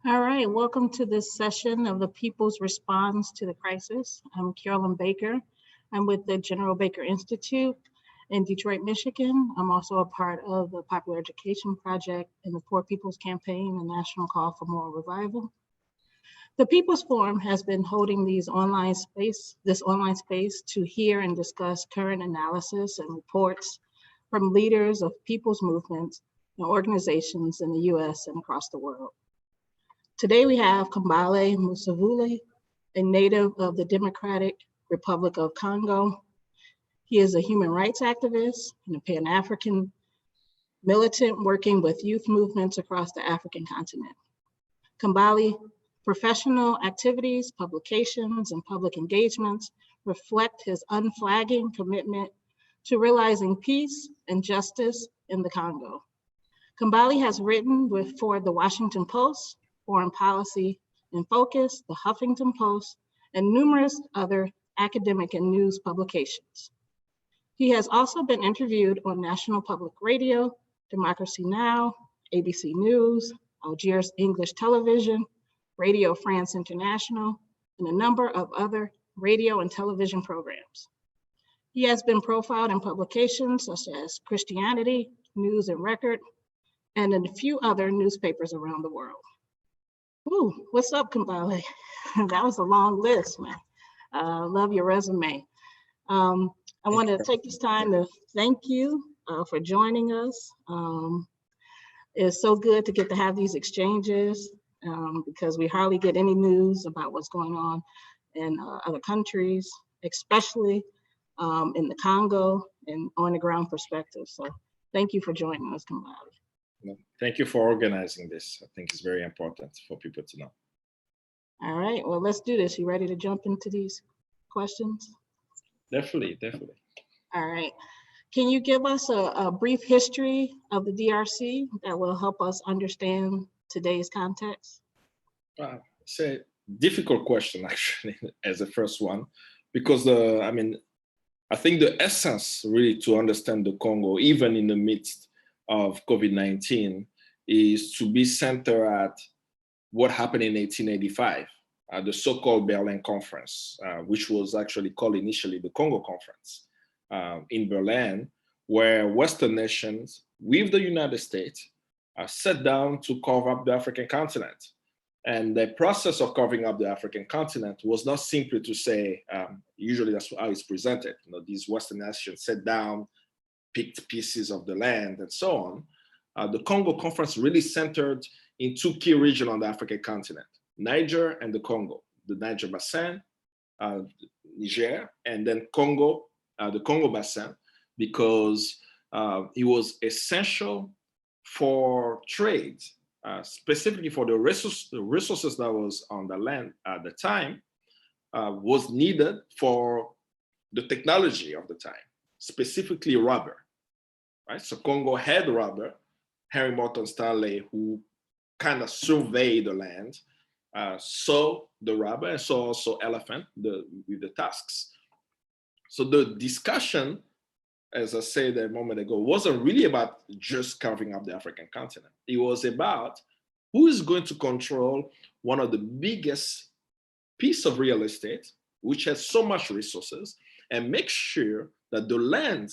All right, welcome to this session of the People's Response to the Crisis. I'm Carolyn Baker. I'm with the General Baker Institute in Detroit, Michigan. I'm also a part of the Popular Education Project and the Poor People's Campaign, a national call for moral revival. The People's Forum has been holding this online space to hear and discuss current analysis and reports from leaders of people's movements and organizations in the US and across the world. Today we have Kambale Musavuli, a native of the Democratic Republic of Congo. He is a human rights activist and a Pan-African militant working with youth movements across the African continent. Kambale professional activities, publications, and public engagements reflect his unflagging commitment to realizing peace and justice in the Congo. Kambale has written for the Washington Post, Foreign Policy in Focus, the Huffington Post, and numerous other academic and news publications. He has also been interviewed on National Public Radio, Democracy Now!, ABC News, Algiers English Television, Radio France International, and a number of other radio and television programs. He has been profiled in publications such as Christianity, News and Record, and in a few other newspapers around the world. Ooh, what's up, Kambale? That was a long list, man. Love your resume. I want to take this time to thank you for joining us. It's so good to get to have these exchanges because we hardly get any news about what's going on in other countries, especially in the Congo and on the ground perspective. So thank you for joining us, Kambale. Thank you for organizing this. I think it's very important for people to know. All right, well, let's do this. You ready to jump into these questions? Definitely. All right. Can you give us a brief history of the DRC that will help us understand today's context? It's a difficult question, actually, as the first one, because I think the essence really to understand the Congo, even in the midst of COVID-19, is to be centered at what happened in 1885, the so-called Berlin Conference, which was actually called initially the Congo Conference in Berlin, where Western nations with the United States sat down to carve up the African continent. And the process of carving up the African continent was not simply to say, usually that's how it's presented, these Western nations sat down, picked pieces of the land and so on. The Congo Conference really centered in two key regions on the African continent, Niger and the Congo, the Niger Basin, Niger, and then Congo, the Congo Basin, because it was essential for trade, specifically for the resources that was on the land at the time, was needed for the technology of the time, specifically rubber. Right? So Congo had rubber, Henry Morton Stanley, who kind of surveyed the land, saw the rubber and saw also elephant with the tusks. So the discussion, as I said a moment ago, wasn't really about just carving up the African continent. It was about who is going to control one of the biggest piece of real estate, which has so much resources, and make sure that the land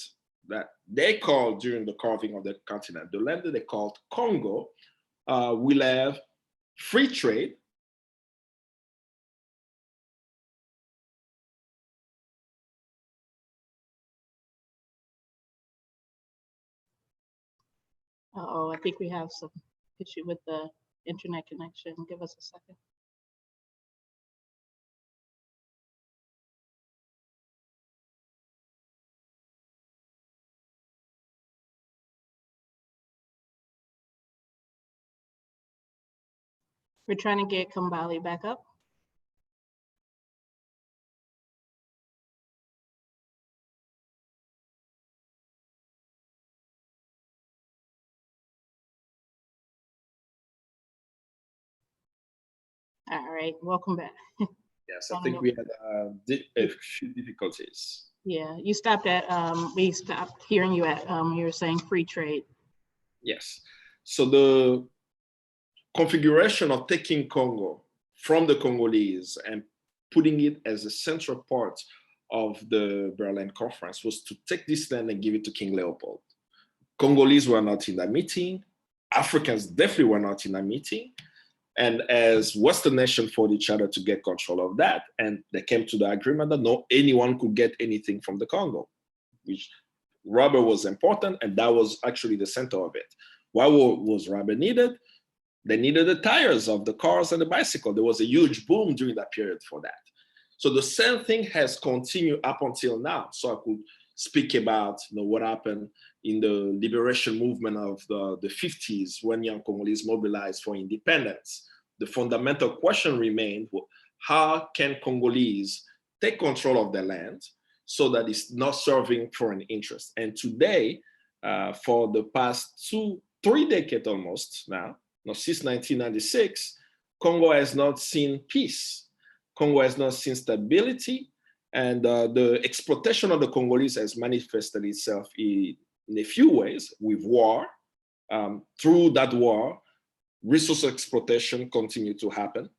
that they called during the carving of the continent, the land that they called Congo, will have free trade. Uh-oh, I think we have some issue with the internet connection. Give us a second. We're trying to get Kambale back up. All right, welcome back. Yes, I think we had a few difficulties. Yeah, you stopped at, we stopped hearing you at, you were saying free trade. Yes, so configuration of taking Congo from the Congolese and putting it as a central part of the Berlin Conference was to take this land and give it to King Leopold. Congolese were not in that meeting. Africans definitely were not in that meeting. And as Western nations fought each other to get control of that, and they came to the agreement that no anyone could get anything from the Congo, which rubber was important, and that was actually the center of it. Why was rubber needed? They needed the tires of the cars and the bicycle. There was a huge boom during that period for that. So the same thing has continued up until now. So I could speak about what happened in the liberation movement of the 50s when young Congolese mobilized for independence. The fundamental question remained, how can Congolese take control of their land so that it's not serving foreign interests? And today, for the past 3 decades almost now, since 1996, Congo has not seen peace. Congo has not seen stability. And the exploitation of the Congolese has manifested itself in a few ways with war. Through that war, resource exploitation continued to happen,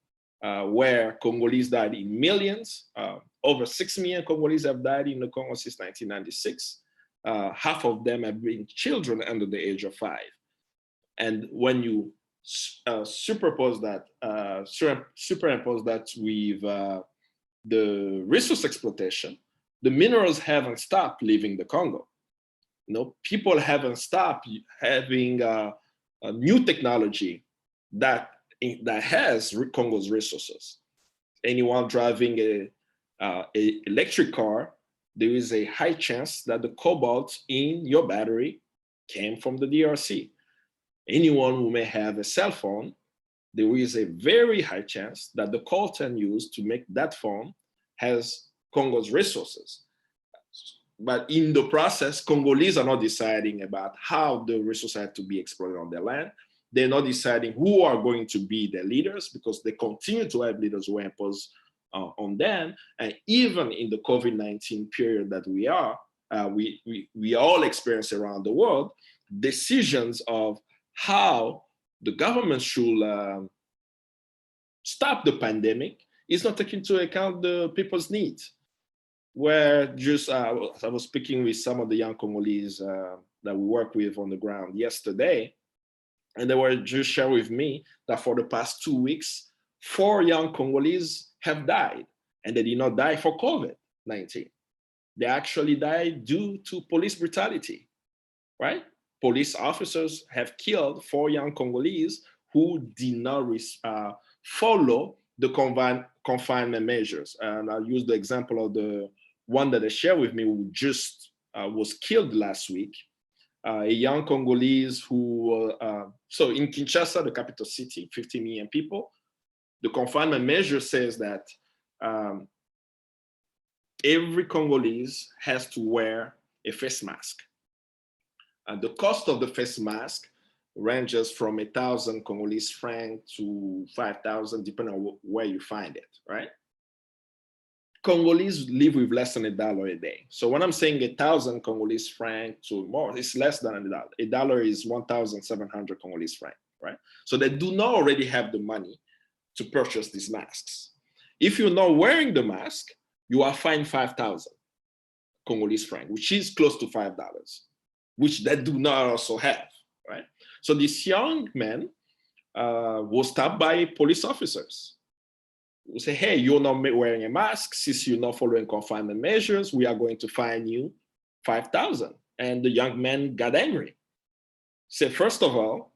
where Congolese died in millions. Over 6 million Congolese have died in the Congo since 1996. Half of them have been children under the age of 5. And when you superimpose that with the resource exploitation, the minerals haven't stopped leaving the Congo. People haven't stopped having a new technology that has Congo's resources. Anyone driving a electric car, there is a high chance that the cobalt in your battery came from the DRC. Anyone who may have a cell phone, there is a very high chance that the coltan used to make that phone has Congo's resources. But in the process, Congolese are not deciding about how the resources have to be exploited on their land. They're not deciding who are going to be their leaders, because they continue to have leaders who impose on them. And even in the COVID-19 period that we all experience around the world, decisions of how the government should stop the pandemic is not taking into account the people's needs. Where just, I was speaking with some of the young Congolese that we work with on the ground yesterday, and they were just sharing with me that for the past 2 weeks, 4 young Congolese have died, and they did not die for COVID-19. They actually died due to police brutality, right? Police officers have killed 4 young Congolese who did not follow the confinement measures. And I'll use the example of the one that they shared with me who just was killed last week. A young Congolese who, so in Kinshasa, the capital city, 50 million people, the confinement measure says that every Congolese has to wear a face mask. And the cost of the face mask ranges from 1,000 Congolese francs to 5,000, depending on where you find it, right? Congolese live with less than $1 a day. So when I'm saying 1,000 Congolese francs to more, it's less than $1. $1 is 1,700 Congolese francs, right? So they do not already have the money to purchase these masks. If you're not wearing the mask, you are fined 5,000 Congolese francs, which is close to $5, which they do not also have, right? So this young man was stopped by police officers who say, hey, you're not wearing a mask. Since you're not following confinement measures, we are going to fine you 5,000. And the young man got angry. Said, first of all,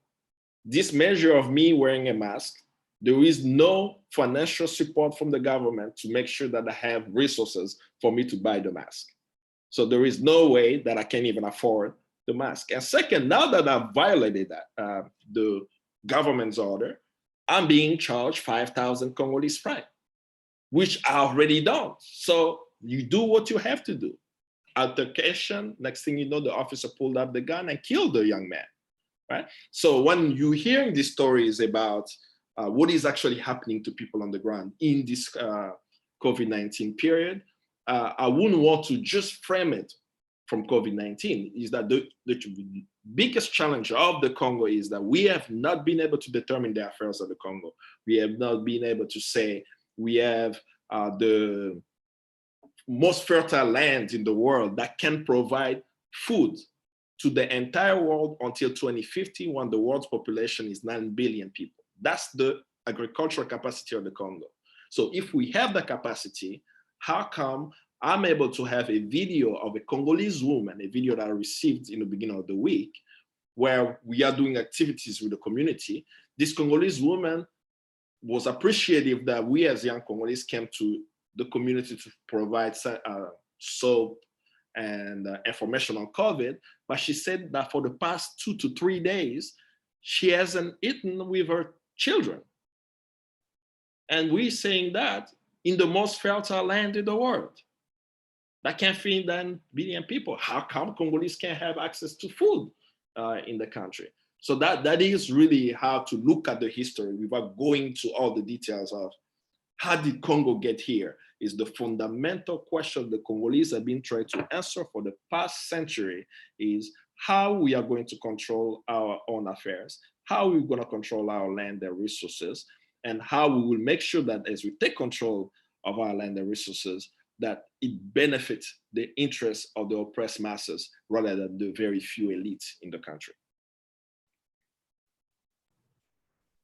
this measure of me wearing a mask, there is no financial support from the government to make sure that I have resources for me to buy the mask. So there is no way that I can even afford the mask. And second, now that I've violated that, the government's order, I'm being charged 5,000 Congolese francs, which I already done. So you do what you have to do. Altercation, next thing you know, the officer pulled out the gun and killed the young man, right? So when you're hearing these stories about what is actually happening to people on the ground in this COVID-19 period, I wouldn't want to just frame it from COVID-19, is that biggest challenge of the Congo is that we have not been able to determine the affairs of the Congo. We have not been able to say we have the most fertile land in the world that can provide food to the entire world until 2050, when the world's population is 9 billion people. That's the agricultural capacity of the Congo. So if we have the capacity, how come I'm able to have a video of a Congolese woman, a video that I received in the beginning of the week, where we are doing activities with the community. This Congolese woman was appreciative that we as young Congolese came to the community to provide soap and information on COVID, but she said that for the past 2 to 3 days, she hasn't eaten with her children. And we're saying that in the most fertile land in the world that can feed 9 billion people. How come Congolese can't have access to food in the country? So that is really how to look at the history without going to all the details of how did Congo get here, is the fundamental question the Congolese have been trying to answer for the past century, is how we are going to control our own affairs, how we're going to control our land and resources, and how we will make sure that as we take control of our land and resources, that it benefits the interests of the oppressed masses rather than the very few elites in the country.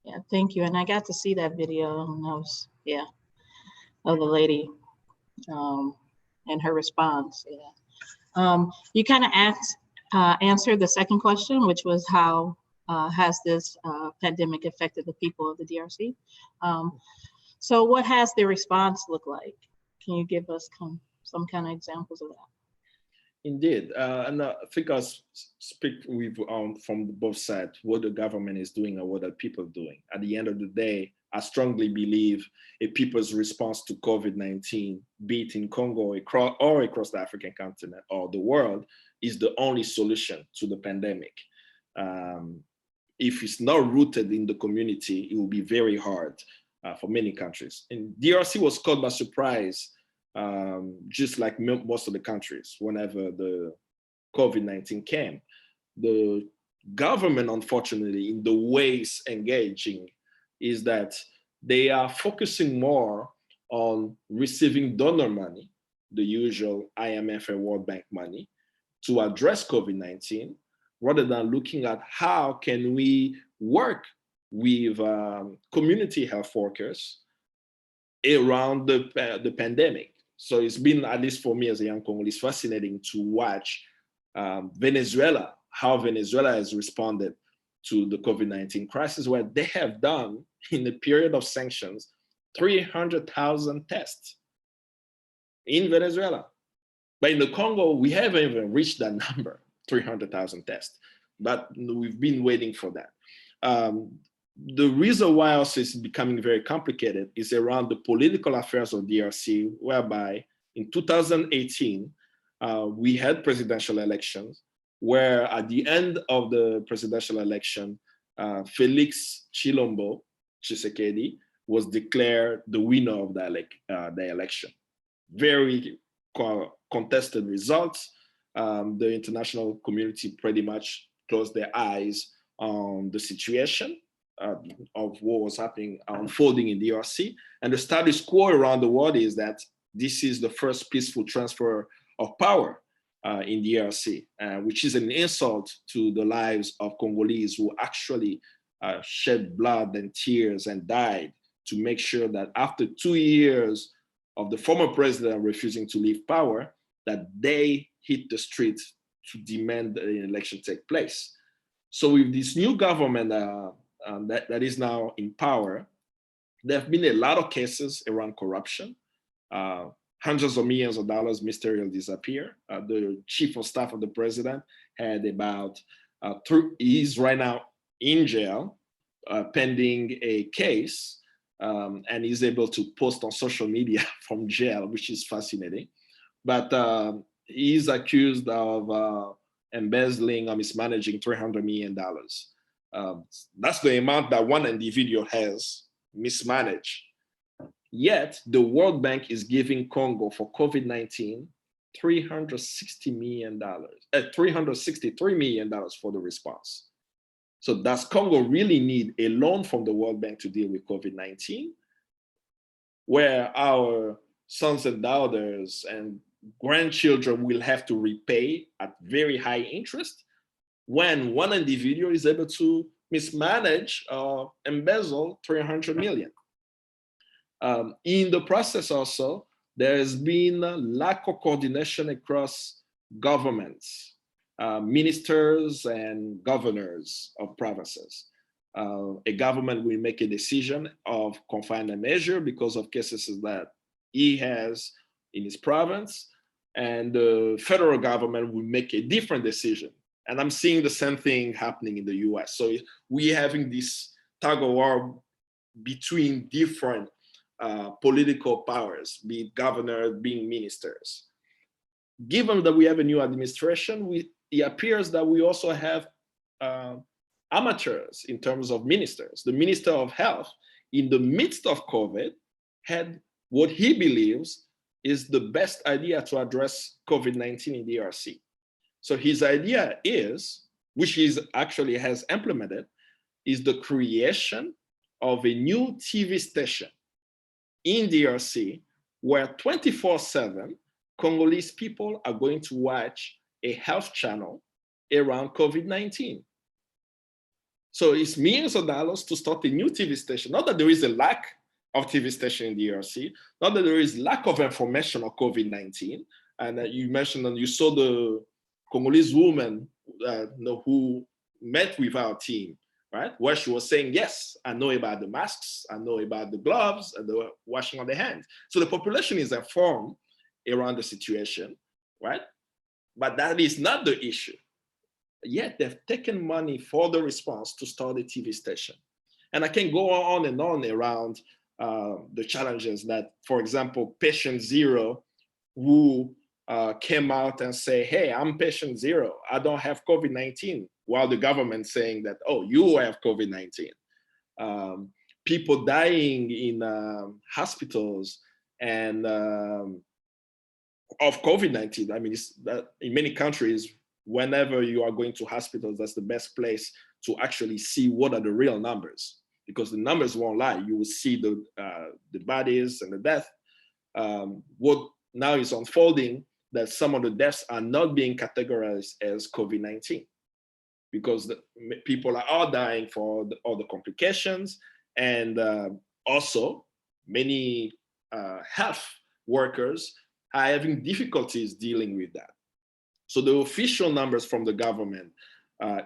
Yeah, thank you. And I got to see that video, and that was, yeah, of the lady and her response. Yeah. You kind of answered the second question, which was how has this pandemic affected the people of the DRC? So what has the response looked like? Can you give us some kind of examples of that? Indeed, and I think I'll speak with from both sides, what the government is doing and what the people are doing. At the end of the day, I strongly believe a people's response to COVID-19, be it in Congo or across the African continent or the world, is the only solution to the pandemic. If it's not rooted in the community, it will be very hard for many countries. And DRC was caught by surprise, just like most of the countries, whenever the COVID-19 came. The government, unfortunately, in the ways engaging, is that they are focusing more on receiving donor money, the usual IMF and World Bank money, to address COVID-19, rather than looking at how can we work with community health workers around the pandemic. So it's been, at least for me as a young Congolese, fascinating to watch Venezuela, how Venezuela has responded to the COVID-19 crisis, where they have done, in the period of sanctions, 300,000 tests in Venezuela. But in the Congo, we haven't even reached that number, 300,000 tests, but we've been waiting for that. The reason why also it's becoming very complicated is around the political affairs of DRC, whereby in 2018, we had presidential elections, where at the end of the presidential election, Felix Chilombo Tshisekedi was declared the winner of the election. Very contested results. The international community pretty much closed their eyes on the situation of what was happening, unfolding in DRC. And the status quo around the world is that this is the first peaceful transfer of power in DRC, which is an insult to the lives of Congolese who actually shed blood and tears and died to make sure that after 2 years of the former president refusing to leave power, that they hit the streets to demand that an election take place. So with this new government that is now in power, there have been a lot of cases around corruption. Hundreds of millions of dollars mysteriously disappear. The chief of staff of the president had about, he's right now in jail, pending a case, and he's able to post on social media from jail, which is fascinating. But he's accused of embezzling or mismanaging $300 million. That's the amount that one individual has mismanaged. Yet the World Bank is giving Congo for COVID-19 $363 million for the response. So does Congo really need a loan from the World Bank to deal with COVID-19, where our sons and daughters and grandchildren will have to repay at very high interest, when one individual is able to mismanage or embezzle 300 million? In the process also, there has been a lack of coordination across governments, ministers and governors of provinces. A government will make a decision of confinement measure because of cases that he has in his province, and the federal government will make a different decision. And I'm seeing the same thing happening in the US. So we're having this tug of war between different political powers, be it governors, being ministers. Given that we have a new administration, it appears that we also have amateurs in terms of ministers. The Minister of Health, in the midst of COVID, had what he believes is the best idea to address COVID-19 in the DRC. So his idea is, which he actually has implemented, is the creation of a new TV station in DRC where 24/7 Congolese people are going to watch a health channel around COVID-19. So it's millions of dollars to start a new TV station. Not that there is a lack of TV station in the DRC, not that there is lack of information on COVID-19. And you mentioned, and you saw the Congolese woman who met with our team, right? Where she was saying, yes, I know about the masks, I know about the gloves, and the washing of the hands. So the population is informed around the situation, right? But that is not the issue. Yet they've taken money for the response to start a TV station. And I can go on and on around the challenges that, for example, patient zero, who came out and say, hey, I'm patient zero, I don't have COVID-19, while the government saying that, oh, you have COVID-19. People dying in hospitals and of COVID-19. I mean, it's that in many countries, whenever you are going to hospitals, that's the best place to actually see what are the real numbers, because the numbers won't lie. You will see the bodies and the death. What now is unfolding, that some of the deaths are not being categorized as COVID-19, because the people are all dying for all the complications, and also many health workers are having difficulties dealing with that. So the official numbers from the government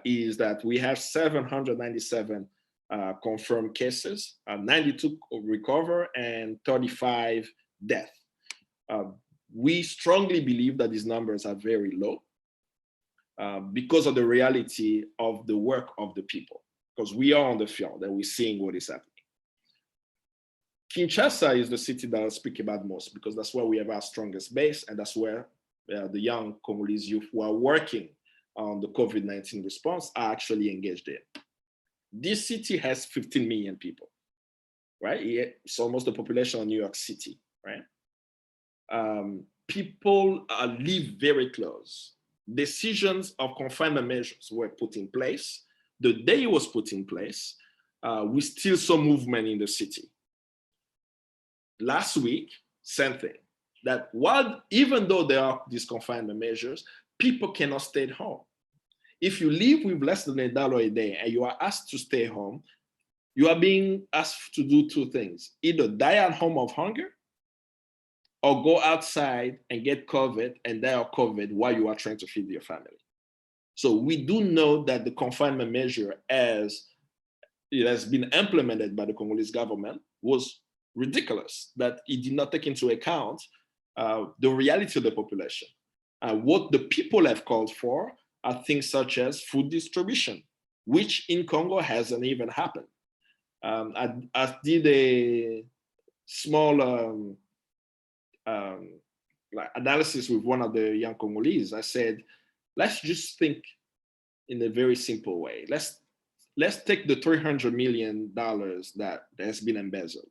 is that we have 797 confirmed cases, 92 recover, and 35 death. We strongly believe that these numbers are very low because of the reality of the work of the people, because we are on the field and we're seeing what is happening. Kinshasa is the city that I speak about most, because that's where we have our strongest base, and that's where the young Congolese youth who are working on the COVID-19 response are actually engaged in. This city has 15 million people, right? It's almost the population of New York City, right? People live very close. Decisions of confinement measures were put in place. The day it was put in place, we still saw movement in the city. Last week, same thing. That even though there are these confinement measures, people cannot stay at home. If you live with less than $1 a day and you are asked to stay home, you are being asked to do two things: either die at home of hunger, or go outside and get COVID and die of COVID while you are trying to feed your family. So we do know that the confinement measure, as it has been implemented by the Congolese government, was ridiculous, that it did not take into account the reality of the population. What the people have called for are things such as food distribution, which in Congo hasn't even happened. I did a small analysis with one of the young Congolese. I said, let's just think in a very simple way. Let's take the $300 million that has been embezzled.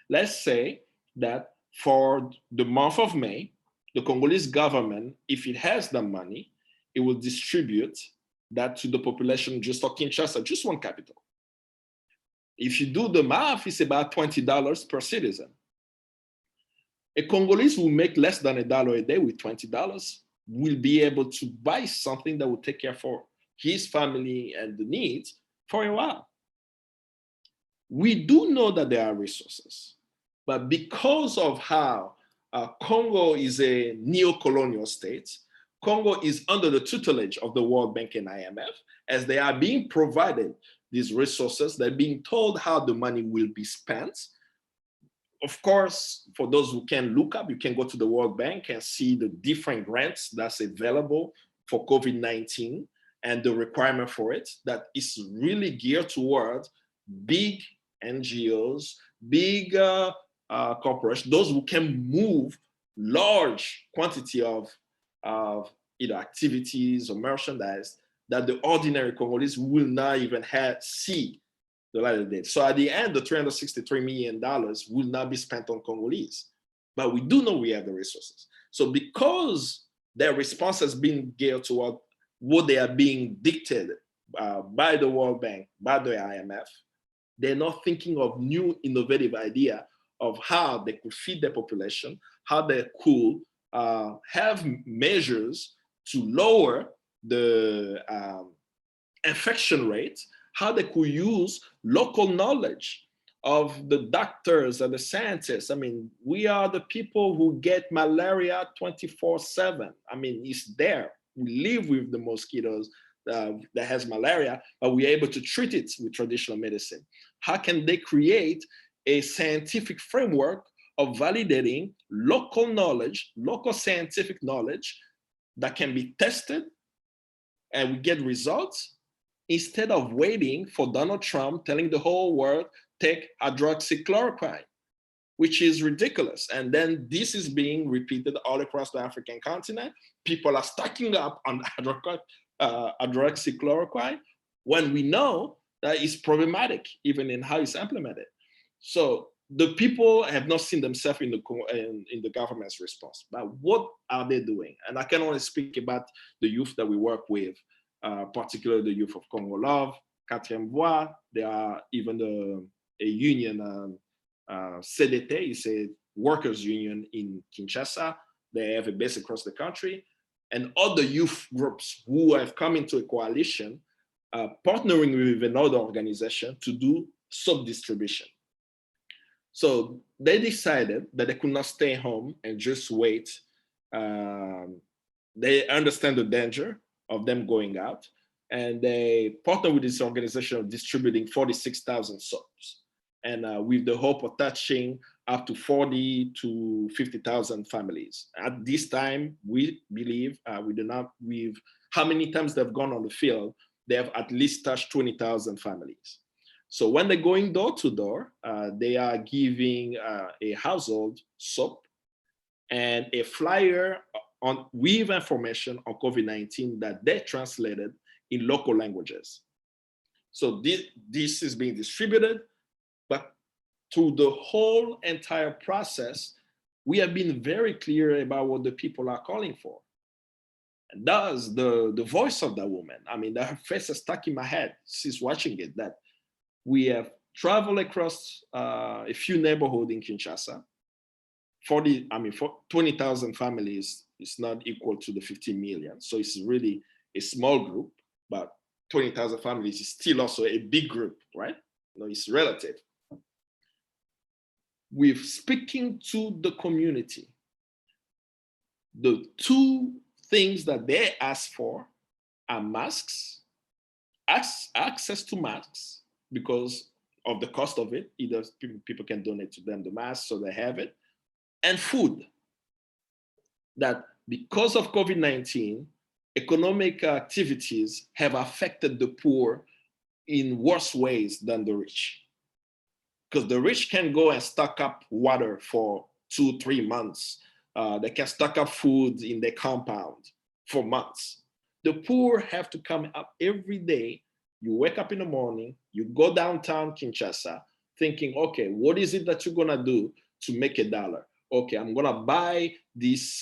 Let's say that for the month of May, the Congolese government, if it has the money, it will distribute that to the population just of Kinshasa, just one capital. If you do the math, it's about $20 per citizen. A Congolese who make less than $1 a day with $20 will be able to buy something that will take care for his family and the needs for a while. We do know that there are resources, but because of how Congo is a neo-colonial state, Congo is under the tutelage of the World Bank and IMF, as they are being provided these resources, they're being told how the money will be spent. Of course, for those who can look up, you can go to the World Bank and see the different grants that's available for COVID-19 and the requirement for it that is really geared toward big NGOs, big corporations, those who can move large quantity of either activities or merchandise that the ordinary Congolese will not even see the light of day. So at the end, the $363 million will not be spent on Congolese, but we do know we have the resources. So because their response has been geared toward what they are being dictated by the World Bank, by the IMF, they're not thinking of new innovative idea of how they could feed their population, how they could have measures to lower the infection rate, how they could use local knowledge of the doctors and the scientists. I mean, we are the people who get malaria 24/7. I mean, it's there. We live with the mosquitoes that has malaria, but we're able to treat it with traditional medicine. How can they create a scientific framework of validating local knowledge, local scientific knowledge that can be tested and we get results, instead of waiting for Donald Trump telling the whole world, take hydroxychloroquine, which is ridiculous. And then this is being repeated all across the African continent. People are stocking up on hydroxychloroquine when we know that it's problematic, even in how it's implemented. So the people have not seen themselves in the government's response. But what are they doing? And I can only speak about the youth that we work with, particularly the youth of Congo Love, Quatrième Voix. There are even a union, CDT, is a workers' union in Kinshasa. They have a base across the country. And other youth groups who have come into a coalition, partnering with another organization to do sub-distribution. So they decided that they could not stay home and just wait. They understand the danger of them going out, and they partnered with this organization of distributing 46,000 soaps, and with the hope of touching up to 40 to 50,000 families. At this time, we believe, we do not, with how many times they've gone on the field, they have at least touched 20,000 families. So when they're going door to door, they are giving a household soap and a flyer with information on COVID-19 that they translated in local languages. So this is being distributed, but through the whole entire process, we have been very clear about what the people are calling for. And that's the voice of that woman. I mean, her face is stuck in my head since watching it, that we have traveled across a few neighborhoods in Kinshasa. 20,000 families is not equal to the 15 million. So it's really a small group, but 20,000 families is still also a big group, right? You know, it's relative. We're speaking to the community. The two things that they ask for are masks, access to masks, because of the cost of it. Either people can donate to them the masks, so they have it, and food. That because of COVID-19, economic activities have affected the poor in worse ways than the rich. Because the rich can go and stock up water for 2-3 months. They can stock up food in their compound for months. The poor have to come up every day. You wake up in the morning, you go downtown Kinshasa thinking, okay, what is it that you're gonna do to make $1? okay, I'm gonna buy this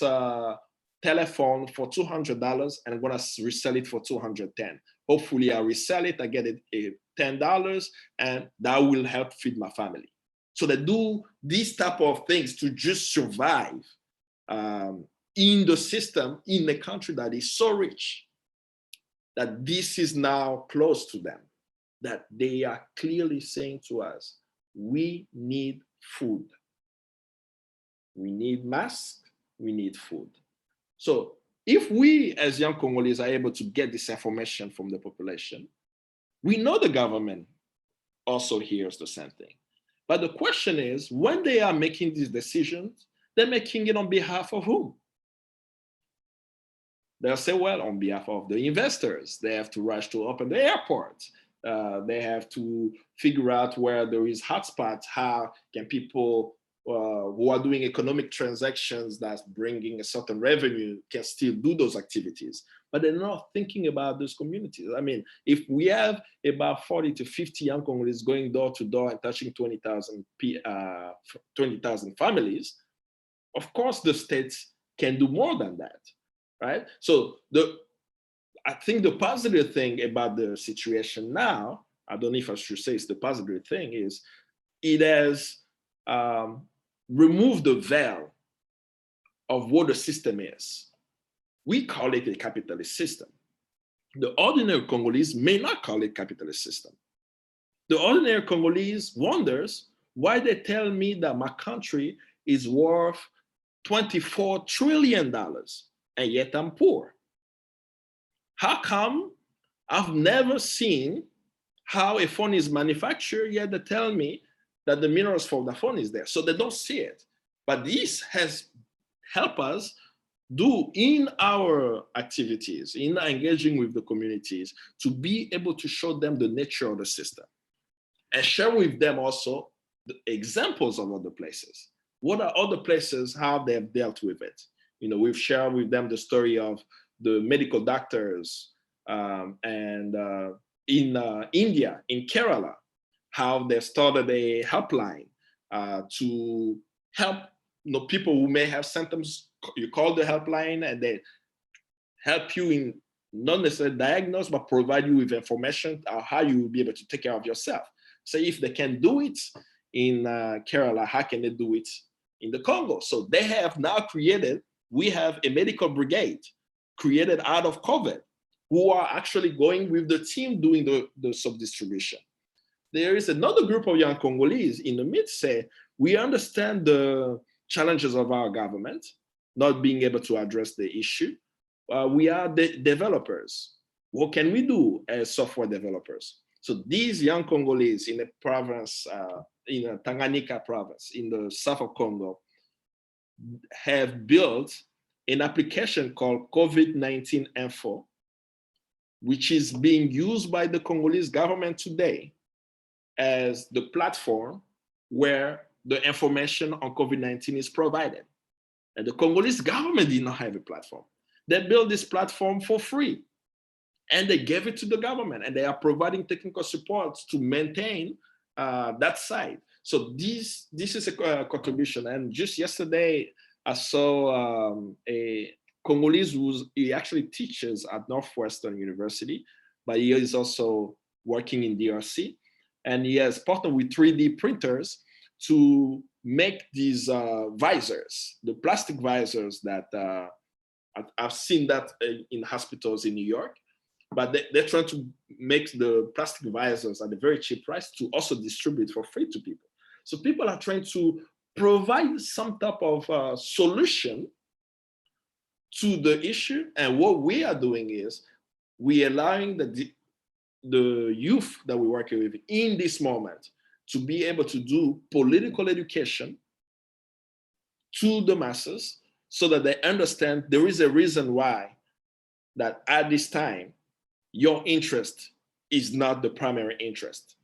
telephone for $200 and I'm gonna resell it for $210. Hopefully I resell it, I get it $10, and that will help feed my family. So they do these type of things to just survive in the system, in a country that is so rich that this is now close to them, that they are clearly saying to us, we need food. We need masks, we need food. So if we as young Congolese are able to get this information from the population, we know the government also hears the same thing. But the question is, when they are making these decisions, they're making it on behalf of whom? They'll say, well, on behalf of the investors. They have to rush to open the airport. They have to figure out where there is hotspots. How can people who are doing economic transactions that's bringing a certain revenue can still do those activities? But they're not thinking about those communities. I mean, if we have about 40 to 50 young Congolese going door to door and touching 20,000 families, of course the states can do more than that, right? So I think the positive thing about the situation now, I don't know if I should say it's the positive thing, is it has removed the veil of what the system is. We call it a capitalist system. The ordinary Congolese may not call it capitalist system. The ordinary Congolese wonders why they tell me that my country is worth $24 trillion and yet I'm poor. How come I've never seen how a phone is manufactured, yet they tell me that the minerals for the phone is there. So they don't see it. But this has helped us do in our activities, in engaging with the communities, to be able to show them the nature of the system and share with them also the examples of other places. What are other places, how they have dealt with it? You know, we've shared with them the story of the medical doctors in India, in Kerala, how they started a helpline to help people who may have symptoms. You call the helpline and they help you in not necessarily diagnose, but provide you with information on how you will be able to take care of yourself. So if they can do it in Kerala, how can they do it in the Congo? So they have now created, we have a medical brigade created out of COVID who are actually going with the team doing the sub-distribution. There is another group of young Congolese in the midst say, we understand the challenges of our government, not being able to address the issue. We are the developers. What can we do as software developers? So these young Congolese in a province, in a Tanganyika province, in the south of Congo, have built an application called COVID-19 Info, which is being used by the Congolese government today as the platform where the information on COVID-19 is provided. And the Congolese government did not have a platform. They built this platform for free and they gave it to the government and they are providing technical support to maintain that site. So this is a contribution. And just yesterday, I saw a Congolese he actually teaches at Northwestern University, but he is also working in DRC. And he has partnered with 3D printers to make these visors, the plastic visors that I've seen that in hospitals in New York, but they're trying to make the plastic visors at a very cheap price to also distribute for free to people. So people are trying to provide some type of solution to the issue. And what we are doing is we're allowing the youth that we're working with in this moment to be able to do political education to the masses so that they understand there is a reason why that at this time, your interest is not the primary interest.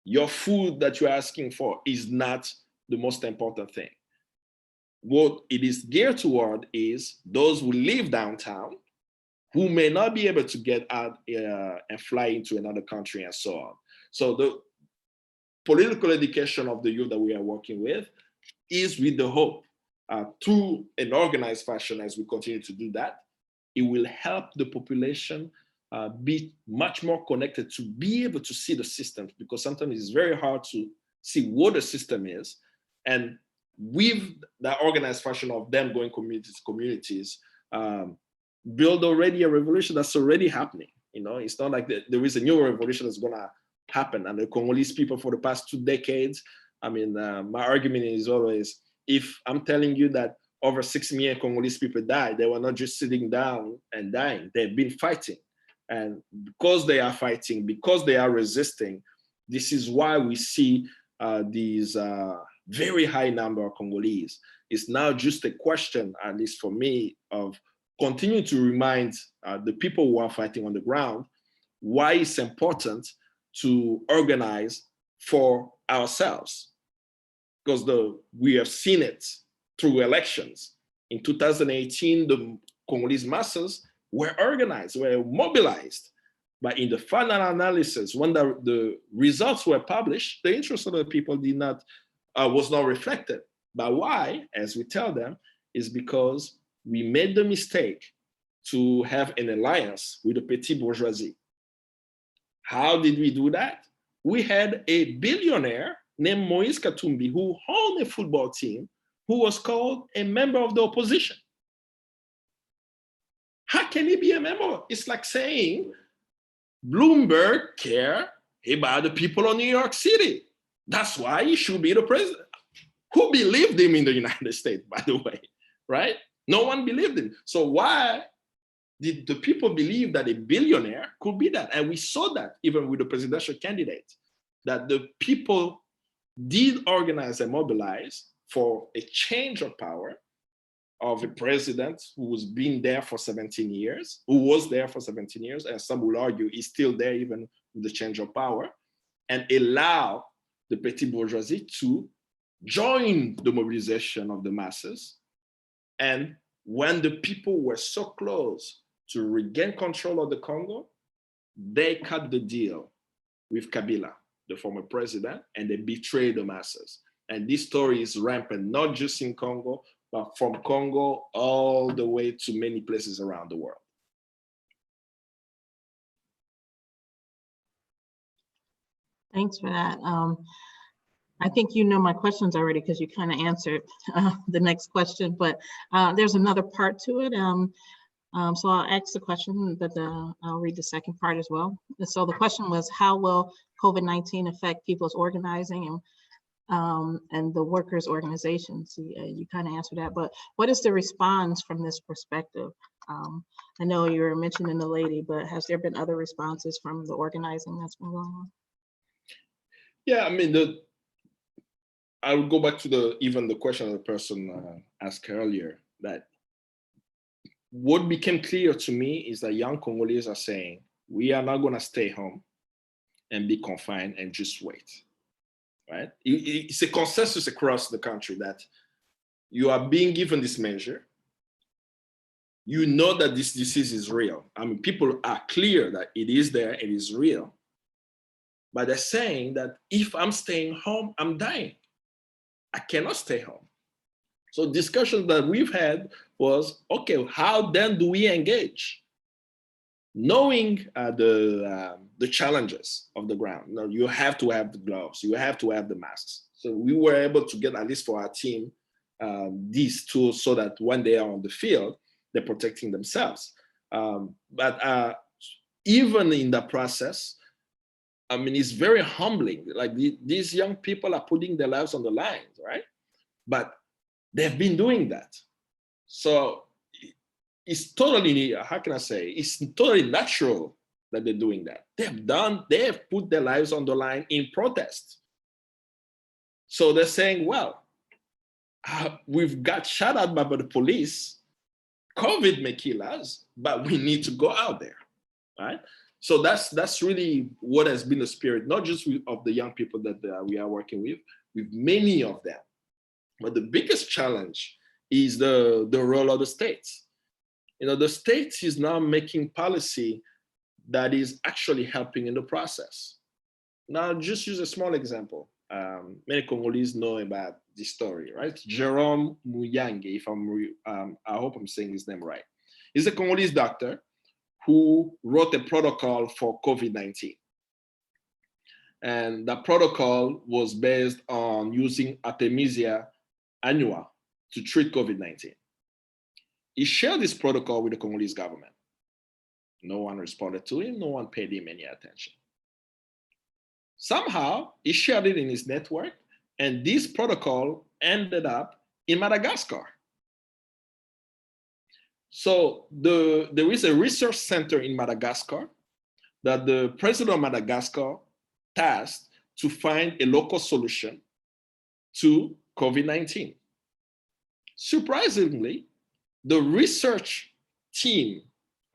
Your food that you're asking for is not the most important thing. What it is geared toward is those who live downtown, who may not be able to get out and fly into another country and so on. So the political education of the youth that we are working with is with the hope through an organized fashion, as we continue to do that, it will help the population be much more connected to be able to see the system, because sometimes it's very hard to see what the system is. And with the organized fashion of them going communities to communities, build already a revolution that's already happening. You know, it's not like there is a new revolution that's gonna happen. And the Congolese people for the past 2 decades, I mean, my argument is always, if I'm telling you that over 6 million Congolese people died, they were not just sitting down and dying, they've been fighting. And because they are fighting, because they are resisting, this is why we see these very high number of Congolese. It's now just a question, at least for me, of continue to remind the people who are fighting on the ground why it's important to organize for ourselves. Because we have seen it through elections. In 2018, the Congolese masses were organized, were mobilized. But in the final analysis, when the results were published, the interest of the people was not reflected. But why, as we tell them, is because we made the mistake to have an alliance with the petit bourgeoisie. How did we do that? We had a billionaire named Moise Katumbi who owned a football team who was called a member of the opposition. How can he be a member? It's like saying Bloomberg cares about the people of New York City. That's why he should be the president. Who believed him in the United States, by the way, right? No one believed him. So why did the people believe that a billionaire could be that? And we saw that even with the presidential candidate, that the people did organize and mobilize for a change of power of a president who was been there for 17 years, who was there for 17 years, and some will argue is still there even with the change of power, and allow the petit bourgeoisie to join the mobilization of the masses. And when the people were so close to regain control of the Congo, they cut the deal with Kabila, the former president, and they betrayed the masses. And this story is rampant, not just in Congo, but from Congo all the way to many places around the world. Thanks for that. I think you know my questions already because you kind of answered the next question, but there's another part to it. So I'll ask the question, but I'll read the second part as well. So the question was, how will COVID-19 affect people's organizing and the workers' organizations? You kind of answered that, but what is the response from this perspective? I know you were mentioning the lady, but has there been other responses from the organizing that's been going on? Yeah, I mean, I would go back to even the question the person asked earlier, that what became clear to me is that young Congolese are saying, we are not going to stay home and be confined and just wait, right? It's a consensus across the country that you are being given this measure. You know that this disease is real. I mean, people are clear that it is there, it is real. But they're saying that if I'm staying home, I'm dying. I cannot stay home. So discussions that we've had was, okay, how then do we engage? Knowing the challenges of the ground. You know, you have to have the gloves, you have to have the masks. So we were able to get, at least for our team, these tools so that when they are on the field, they're protecting themselves. But even in the process, I mean, it's very humbling. Like these young people are putting their lives on the line, right? But they've been doing that. So it's totally, how can I say, it's totally natural that they're doing that. They have put their lives on the line in protest. So they're saying, well, we've got shot at by the police. COVID may kill us, but we need to go out there, right? So that's really what has been the spirit, not just of the young people that we are working with many of them. But the biggest challenge is the role of the states. You know, the states is now making policy that is actually helping in the process. Now, just use a small example. many Congolese know about this story, right? Jerome Muyange, if I hope I'm saying his name right. He's a Congolese doctor who wrote a protocol for COVID-19. And that protocol was based on using Artemisia annua to treat COVID-19. He shared this protocol with the Congolese government. No one responded to him, no one paid him any attention. Somehow, he shared it in his network, and this protocol ended up in Madagascar. So there is a research center in Madagascar that the president of Madagascar tasked to find a local solution to COVID-19. Surprisingly, the research team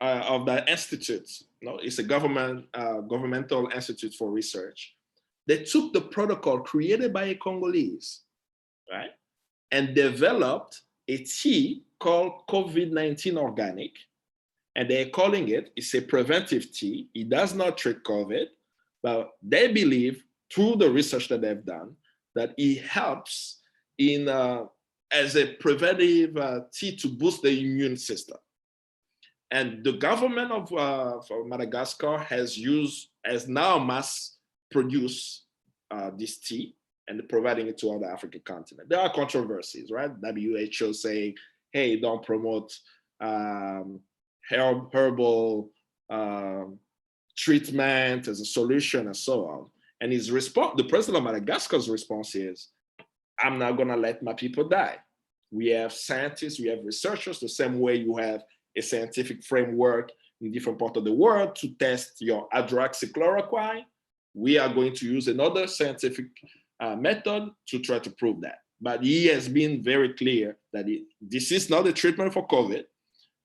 of the institute, it's a governmental institute for research, they took the protocol created by a Congolese, right, and developed a tea called COVID-19 organic, and they're calling it's a preventive tea. It does not treat COVID, but they believe through the research that they've done that it helps in as a preventive tea to boost the immune system. And the government of Madagascar has now mass produced this tea and providing it to other African continent. There are controversies, right? WHO saying, hey, don't promote herbal treatment as a solution and so on. And his response, the president of Madagascar's response is, I'm not gonna let my people die. We have scientists, we have researchers, the same way you have a scientific framework in different parts of the world to test your hydroxychloroquine. We are going to use another scientific method to try to prove that. But he has been very clear that this is not a treatment for COVID.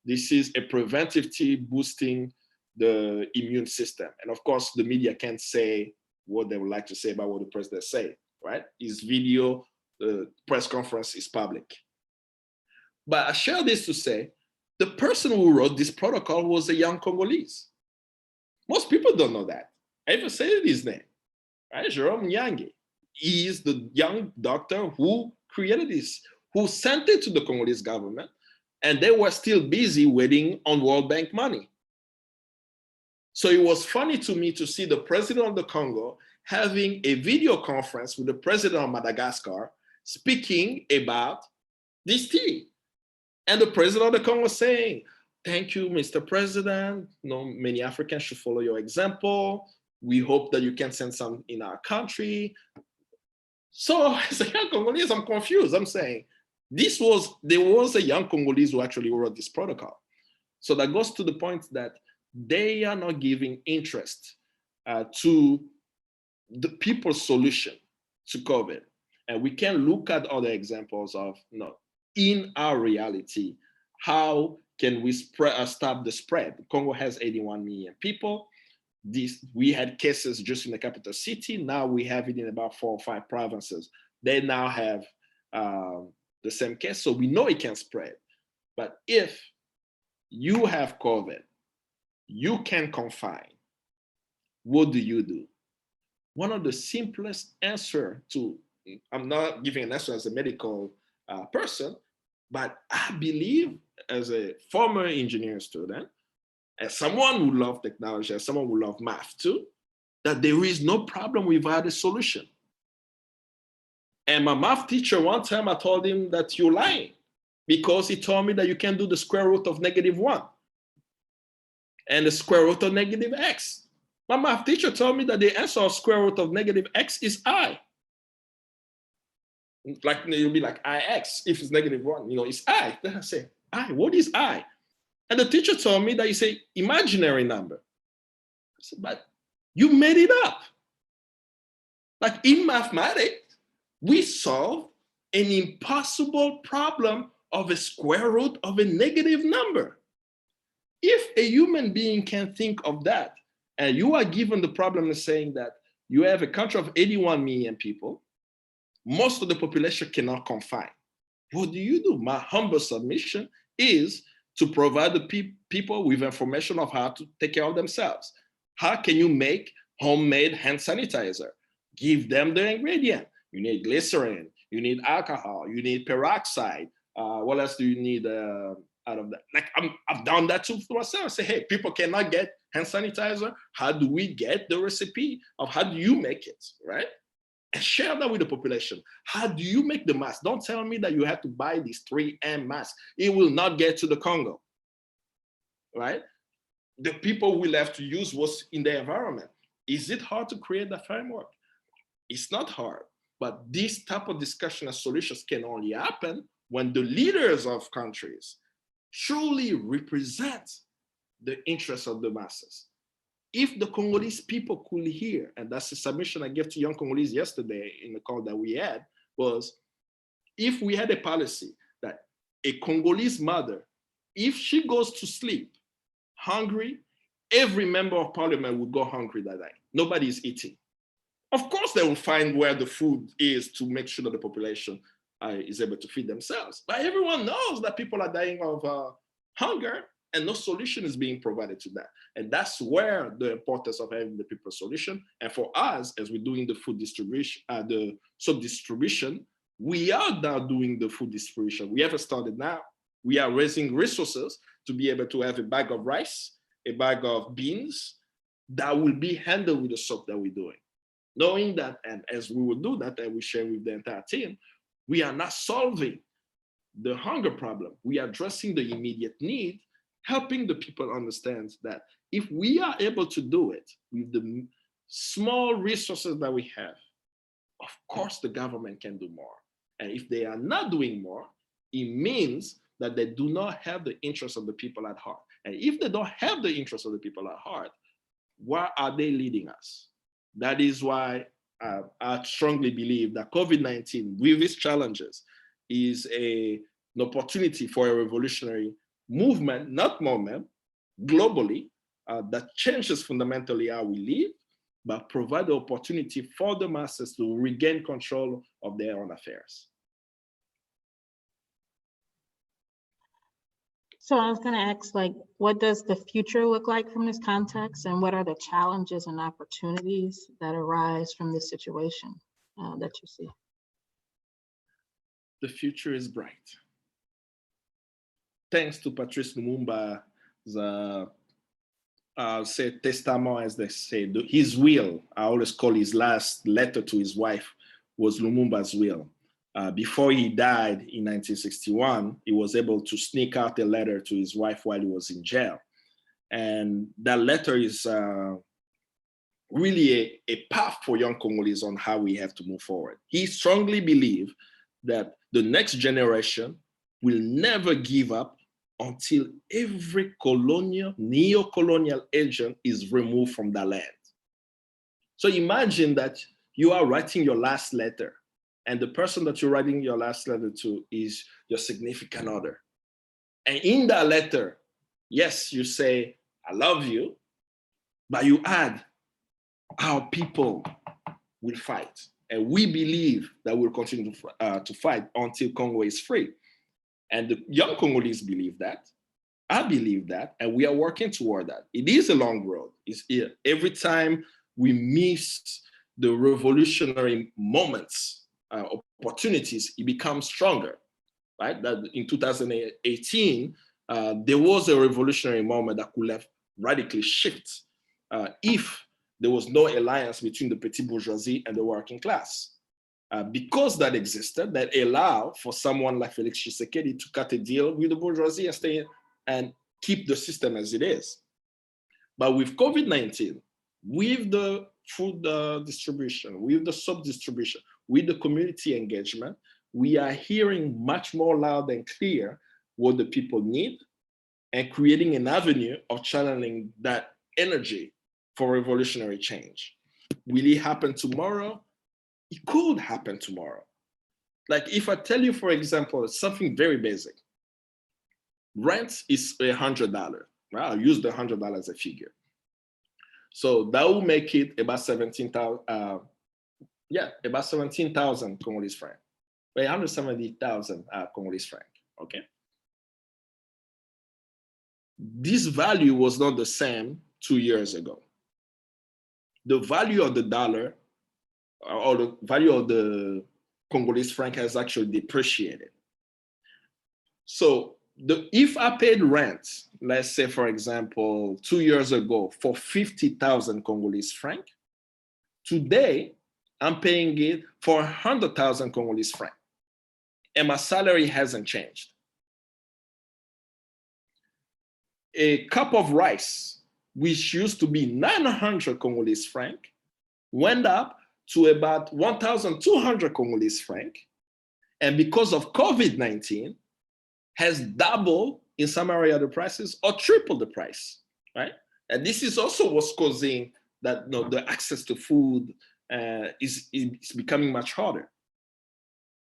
This is a preventive tea boosting the immune system. And of course, the media can't say what they would like to say about what the president said, right? His video, the press conference is public. But I share this to say, the person who wrote this protocol was a young Congolese. Most people don't know that. I even said his name, right? Jerome Nyange. He is the young doctor who created this, who sent it to the Congolese government, and they were still busy waiting on World Bank money. So it was funny to me to see the president of the Congo having a video conference with the president of Madagascar speaking about this tea. And the president of the Congo saying, thank you, Mr. President. Many Africans should follow your example. We hope that you can send some in our country. So as a young Congolese, I'm confused. I'm saying, there was a young Congolese who actually wrote this protocol. So that goes to the point that they are not giving interest to the people's solution to COVID. And we can look at other examples of, in our reality, how can we stop the spread? Congo has 81 million people. We had cases just in the capital city. Now we have it in about 4 or 5 provinces. They now have the same case, so we know it can spread. But if you have COVID, you can confine. What do? One of the simplest answer to, I'm not giving an answer as a medical person, but I believe as a former engineering student, as someone who loves technology, as someone who loves math too, that there is no problem without a solution. And my math teacher, one time I told him that you're lying because he told me that you can do the square root of -1 and the square root of -x. My math teacher told me that the answer of square root of -x is I. Like, it'll be like ix if it's -1, it's I. Then I say, I, what is I? And the teacher told me that it's an imaginary number. I said, but you made it up. Like in mathematics, we solve an impossible problem of a square root of a negative number. If a human being can think of that, and you are given the problem of saying that you have a country of 81 million people, most of the population cannot confine. What do? My humble submission is to provide the people with information of how to take care of themselves. How can you make homemade hand sanitizer? Give them the ingredient. You need glycerin, you need alcohol, you need peroxide. What else do you need out of that? Like I've done that too for myself. I say, hey, people cannot get hand sanitizer. How do we get the recipe of how do you make it, right? And share that with the population. How do you make the mask? Don't tell me that you have to buy these 3M masks. It will not get to the Congo, right? The people will have to use what's in the environment. Is it hard to create that framework? It's not hard, but this type of discussion and solutions can only happen when the leaders of countries truly represent the interests of the masses. If the Congolese people could hear, and that's the submission I gave to young Congolese yesterday in the call that we had, was if we had a policy that a Congolese mother, if she goes to sleep hungry, every member of parliament would go hungry that night. Nobody is eating. Of course, they will find where the food is to make sure that the population is able to feed themselves. But everyone knows that people are dying of hunger and no solution is being provided to that. And that's where the importance of having the people solution. And for us, as we're doing the food distribution, the sub-distribution, we are now doing the food distribution. We haven't started now. We are raising resources to be able to have a bag of rice, a bag of beans that will be handled with the soap that we're doing. Knowing that, and as we will do that, and we share with the entire team, we are not solving the hunger problem. We are addressing the immediate need, helping the people understand that if we are able to do it with the small resources that we have, of course the government can do more. And if they are not doing more, it means that they do not have the interests of the people at heart. And if they don't have the interests of the people at heart, where are they leading us? That is why I strongly believe that COVID-19, with its challenges, is an opportunity for a revolutionary movement, not moment, globally, that changes fundamentally how we live, but provide the opportunity for the masses to regain control of their own affairs. So I was going to ask, like, what does the future look like from this context, and what are the challenges and opportunities that arise from this situation that you see? The future is bright. Thanks to Patrice Lumumba's testament, as they say, his will, I always call his last letter to his wife, was Lumumba's will. Before he died in 1961, he was able to sneak out a letter to his wife while he was in jail. And that letter is really a path for young Congolese on how we have to move forward. He strongly believed that the next generation will never give up until every colonial, neo-colonial agent is removed from the land. So imagine that you are writing your last letter, and the person that you're writing your last letter to is your significant other. And in that letter, yes, you say, I love you, but you add, our people will fight. And we believe that we'll continue to fight until Congo is free. And the young Congolese believe that. I believe that, and we are working toward that. It is a long road. It's every time we miss the revolutionary moments, opportunities, it becomes stronger, right? That in 2018, there was a revolutionary moment that could have radically shifted if there was no alliance between the petite bourgeoisie and the working class. Because that existed, that allowed for someone like Felix Tshisekedi to cut a deal with the bourgeoisie and stay and keep the system as it is. But with COVID-19, with the food distribution, with the sub-distribution, with the community engagement, we are hearing much more loud and clear what the people need and creating an avenue of channeling that energy for revolutionary change. Will it happen tomorrow? It could happen tomorrow. Like if I tell you, for example, something very basic, rent is $100, right? I'll use the $100 as a figure. So that will make it about 17,000, about 17,000 Congolese francs, 170,000 Congolese francs, okay? This value was not the same 2 years ago. The value of the dollar or the value of the Congolese franc has actually depreciated. So if I paid rent, let's say, for example, 2 years ago for 50,000 Congolese franc, today I'm paying it for 100,000 Congolese franc, and my salary hasn't changed. A cup of rice, which used to be 900 Congolese franc, went up to about 1,200 Congolese franc, and because of COVID-19, has doubled in some area the prices or tripled the price, right? And this is also what's causing that the access to food is becoming much harder.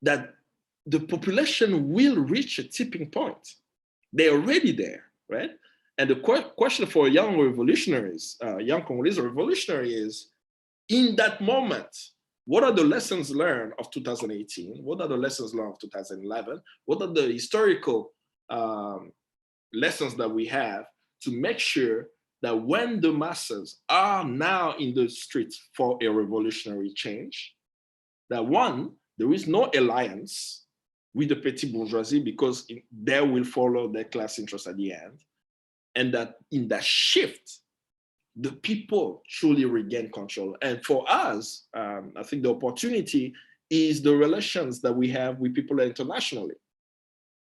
That the population will reach a tipping point. They're already there, right? And the question for young revolutionaries, young Congolese revolutionary is, in that moment, what are the lessons learned of 2018? What are the lessons learned of 2011? What are the historical lessons that we have to make sure that when the masses are now in the streets for a revolutionary change, that one, there is no alliance with the petty bourgeoisie because they will follow their class interests at the end, and that in that shift, the people truly regain control. And for us, I think the opportunity is the relations that we have with people internationally.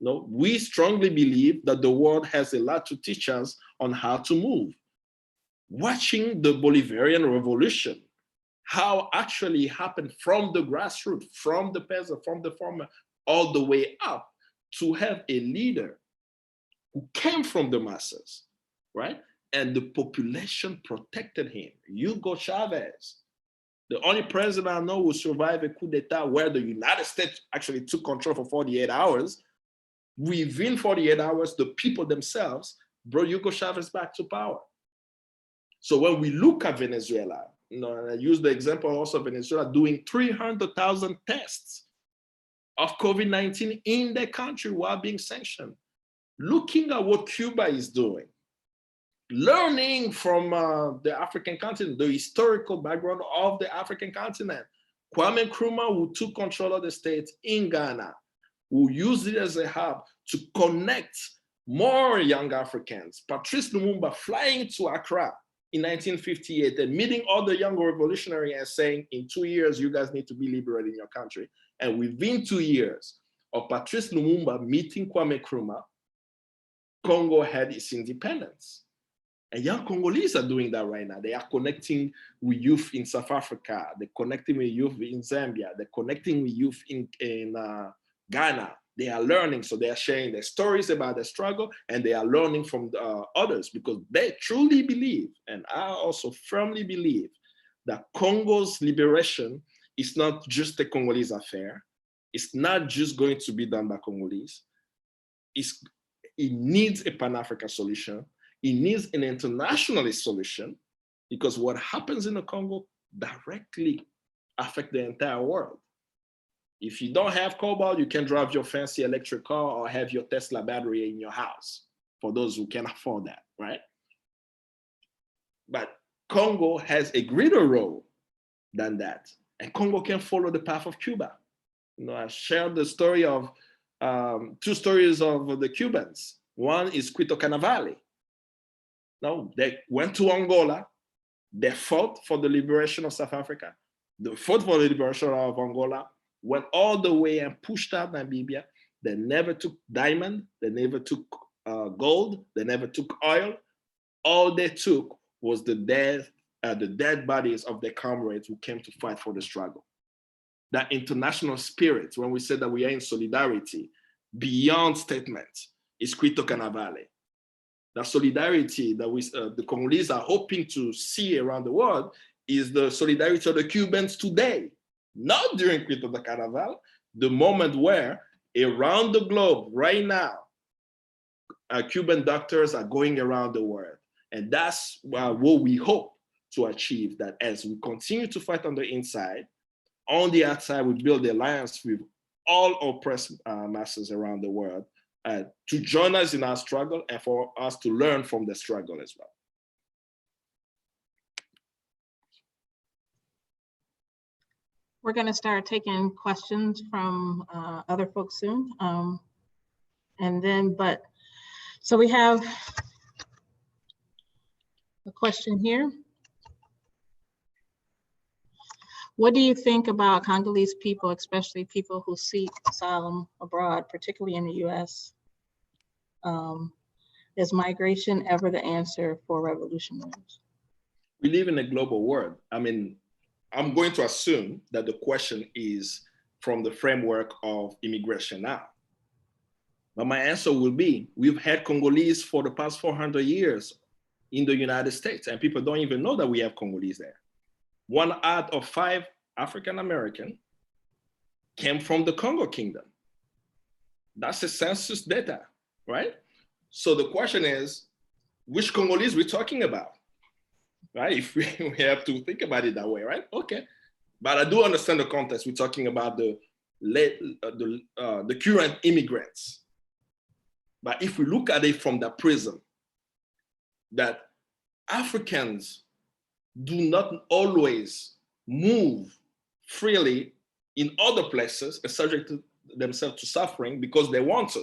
We strongly believe that the world has a lot to teach us on how to move. Watching the Bolivarian Revolution, how actually happened from the grassroots, from the peasant, from the farmer, all the way up to have a leader who came from the masses, right? And the population protected him. Hugo Chavez, the only president I know who survived a coup d'etat where the United States actually took control for 48 hours. Within 48 hours, the people themselves brought Hugo Chavez back to power. So when we look at Venezuela, and I use the example also of Venezuela doing 300,000 tests of COVID-19 in their country while being sanctioned. Looking at what Cuba is doing, learning from the African continent, the historical background of the African continent. Kwame Nkrumah, who took control of the state in Ghana, who used it as a hub to connect more young Africans. Patrice Lumumba flying to Accra in 1958 and meeting all the young revolutionaries and saying, in 2 years, you guys need to be liberated in your country. And within 2 years of Patrice Lumumba meeting Kwame Nkrumah, Congo had its independence. And young Congolese are doing that right now. They are connecting with youth in South Africa. They're connecting with youth in Zambia. They're connecting with youth in Ghana. They are learning, so they are sharing their stories about the struggle, and they are learning from others because they truly believe, and I also firmly believe, that Congo's liberation is not just a Congolese affair. It's not just going to be done by Congolese. It needs a Pan-African solution. It needs an internationalist solution, because what happens in the Congo directly affects the entire world. If you don't have cobalt, you can drive your fancy electric car or have your Tesla battery in your house, for those who can afford that, right? But Congo has a greater role than that. And Congo can follow the path of Cuba. I shared the story of two stories of the Cubans. One is Quito Cannavale. No, they went to Angola. They fought for the liberation of South Africa. They fought for the liberation of Angola, went all the way and pushed out Namibia. They never took diamond. They never took gold. They never took oil. All they took was the dead bodies of their comrades who came to fight for the struggle. That international spirit, when we say that we are in solidarity, beyond statement, is Quito Cannavale. That solidarity that the Congolese are hoping to see around the world is the solidarity of the Cubans today, not during Quito de Carnaval, the moment where around the globe right now, Cuban doctors are going around the world. And that's what we hope to achieve, that as we continue to fight on the inside, on the outside, we build an alliance with all oppressed masses around the world to join us in our struggle and for us to learn from the struggle as well. We're going to start taking questions from other folks soon. So we have a question here. What do you think about Congolese people, especially people who seek asylum abroad, particularly in the US? Is migration ever the answer for revolutionaries? We live in a global world. I mean, I'm going to assume that the question is from the framework of immigration now. But my answer will be, we've had Congolese for the past 400 years in the United States, and people don't even know that we have Congolese there. 1 out of 5 African-American came from the Congo Kingdom. That's the census data, right? So the question is, which Congolese we're talking about, right? If we have to think about it that way, right? Okay, but I do understand the context. We're talking about the current immigrants. But if we look at it from the prism, that Africans do not always move freely in other places and subject themselves to suffering because they want to.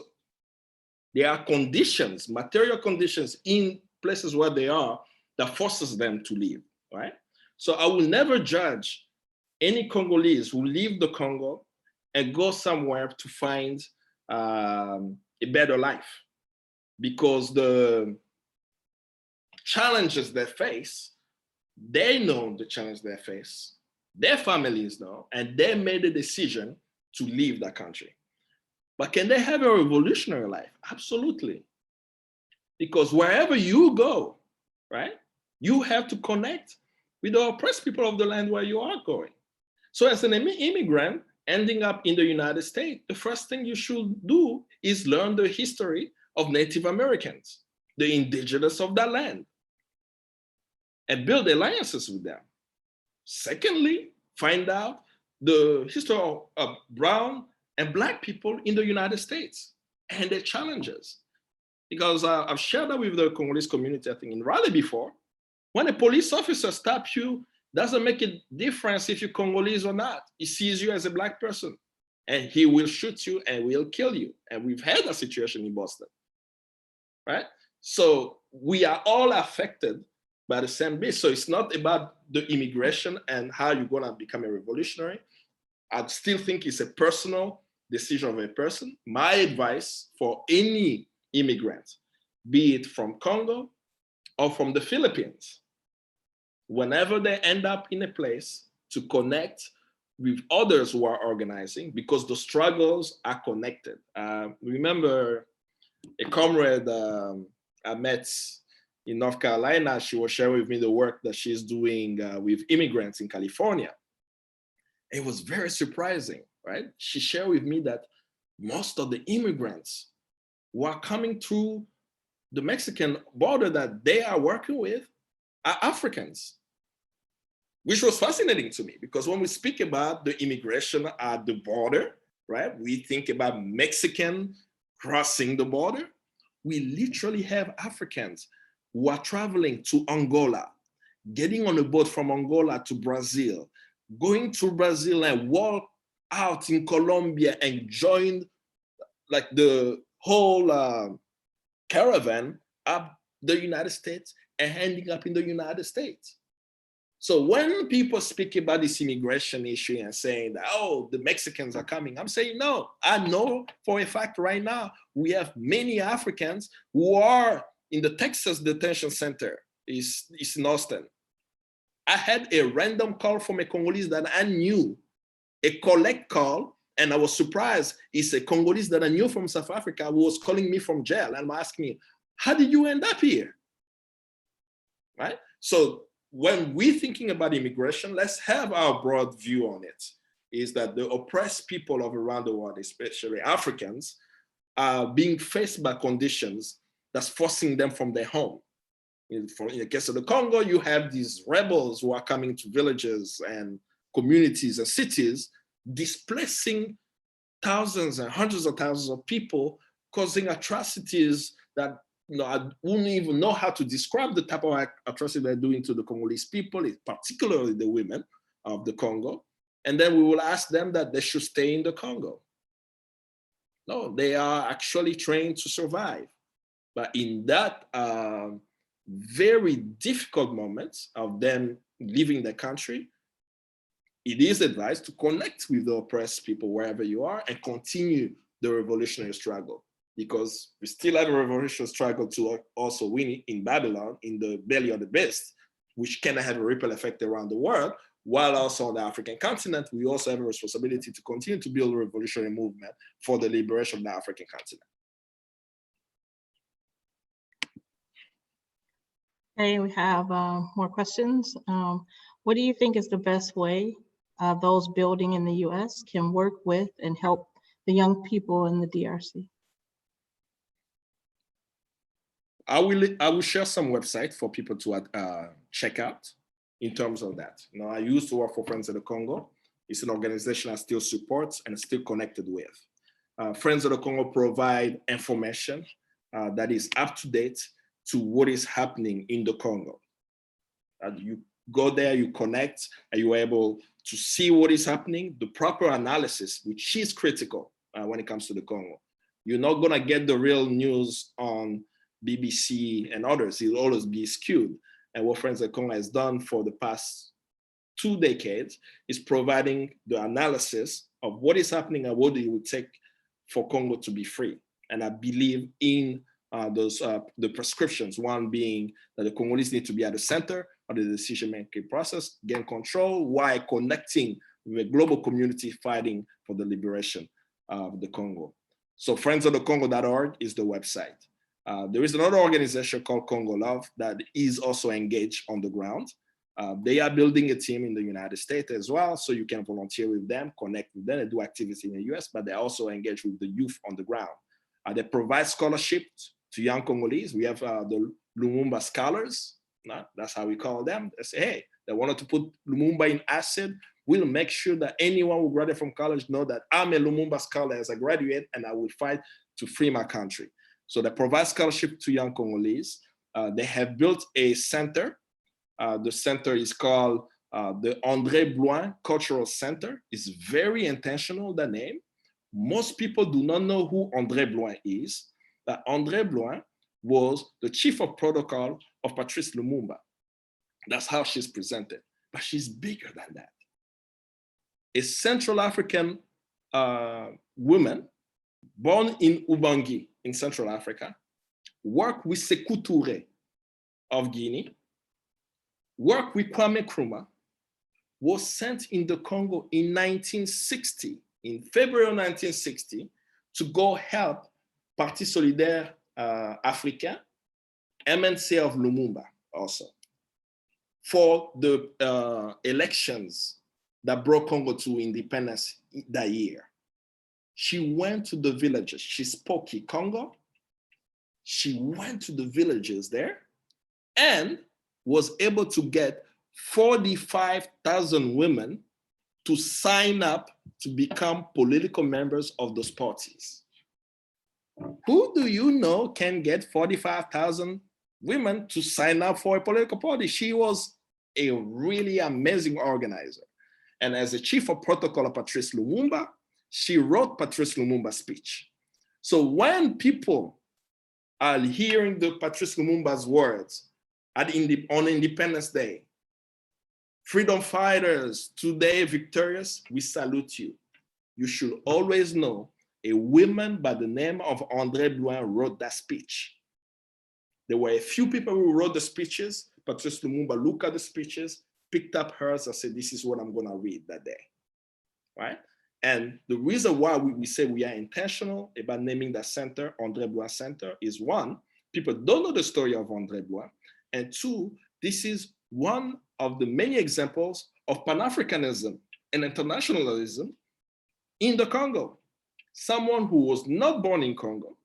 There are conditions, material conditions in places where they are that forces them to leave, right? So I will never judge any Congolese who leave the Congo and go somewhere to find a better life, because the challenges they face, they know the challenge they face, their families know, and they made a decision to leave that country. But can they have a revolutionary life? Absolutely. Because wherever you go, right, you have to connect with the oppressed people of the land where you are going. So as an immigrant ending up in the United States, the first thing you should do is learn the history of Native Americans, the indigenous of that land, and build alliances with them. Secondly, find out the history of brown and Black people in the United States and their challenges. Because I've shared that with the Congolese community, I think in Raleigh before. When a police officer stops you, doesn't make a difference if you're Congolese or not. He sees you as a Black person and he will shoot you and will kill you. And we've had that situation in Boston, right? So we are all affected by the same base. So it's not about the immigration and how you're gonna become a revolutionary. I still think it's a personal decision of a person. My advice for any immigrant, be it from Congo or from the Philippines, whenever they end up in a place, to connect with others who are organizing, because the struggles are connected. Remember a comrade I met in North Carolina, she was sharing with me the work that she's doing with immigrants in California. It was very surprising, right? She shared with me that most of the immigrants who are coming through the Mexican border that they are working with are Africans, which was fascinating to me, because when we speak about the immigration at the border, right, we think about Mexican crossing the border. We literally have Africans who are traveling to Angola, getting on a boat from Angola to Brazil, going to Brazil and walk out in Colombia and join like the whole caravan up the United States and ending up in the United States. So when people speak about this immigration issue and saying that, oh, the Mexicans are coming, I'm saying, no, I know for a fact right now, we have many Africans who are in the Texas detention center, is in Austin. I had a random call from a Congolese that I knew, a collect call, and I was surprised. It's a Congolese that I knew from South Africa who was calling me from jail and asking me, how did you end up here? Right? So when we're thinking about immigration, let's have our broad view on it, is that the oppressed people of around the world, especially Africans, are being faced by conditions that's forcing them from their home. In the case of the Congo, you have these rebels who are coming to villages and communities and cities, displacing thousands and hundreds of thousands of people, causing atrocities that I wouldn't even know how to describe the type of atrocity they're doing to the Congolese people, particularly the women of the Congo. and then we will ask them that they should stay in the Congo. No, they are actually trained to survive. But in that very difficult moments of them leaving the country, it is advised to connect with the oppressed people wherever you are and continue the revolutionary struggle, because we still have a revolutionary struggle to also win in Babylon, in the belly of the beast, which can have a ripple effect around the world, while also on the African continent, we also have a responsibility to continue to build a revolutionary movement for the liberation of the African continent. Okay, we have more questions. What do you think is the best way those building in the US can work with and help the young people in the DRC? I will share some websites for people to check out in terms of that. You know, I used to work for Friends of the Congo. It's an organization I still support and still connected with. Friends of the Congo provide information that is up to date to what is happening in the Congo. You go there, you connect, and you're able to see what is happening, the proper analysis, which is critical when it comes to the Congo. You're not gonna get the real news on BBC and others. It'll always be skewed. And what Friends of the Congo has done for the past 2 decades is providing the analysis of what is happening and what it would take for Congo to be free. And I believe in the prescriptions, one being that the Congolese need to be at the center of the decision-making process, gain control while connecting with a global community fighting for the liberation of the Congo. So friendsofthecongo.org is the website. There is another organization called Congo Love that is also engaged on the ground. They are building a team in the United States as well, so you can volunteer with them, connect with them, and do activity in the US, but they also engage with the youth on the ground. They provide scholarships to young Congolese. We have the Lumumba Scholars, that's how we call them. They say, hey, they wanted to put Lumumba in acid. We'll make sure that anyone who graduates from college know that I'm a Lumumba scholar as a graduate and I will fight to free my country. So they provide scholarship to young Congolese. They have built a center. The center is called the André Bloin Cultural Center. It's very intentional, the name. Most people do not know who André Bloin is. That André Bloin was the chief of protocol of Patrice Lumumba. That's how she's presented, but she's bigger than that. A Central African woman born in Ubangi in Central Africa, worked with Sékou Touré of Guinea, worked with Kwame Nkrumah, was sent in the Congo in 1960, in February of 1960, to go help Parti Solidaire Africain, MNC of Lumumba also, for the elections that brought Congo to independence that year. She went to the villages. She spoke Congo. She went to the villages there and was able to get 45,000 women to sign up to become political members of those parties. Who do you know can get 45,000 women to sign up for a political party? She was a really amazing organizer. And as a chief of protocol of Patrice Lumumba, she wrote Patrice Lumumba's speech. So when people are hearing the Patrice Lumumba's words on Independence Day, freedom fighters, today victorious, we salute you. You should always know a woman by the name of André Bloin wrote that speech. There were a few people who wrote the speeches. Patrice Lumumba looked at the speeches, picked up hers and said, this is what I'm gonna read that day, right? And the reason why we say we are intentional about naming that center, André Bloin Center, is one, people don't know the story of André Bloin, and two, this is one of the many examples of Pan-Africanism and internationalism in the Congo. Someone who was not born in Congo,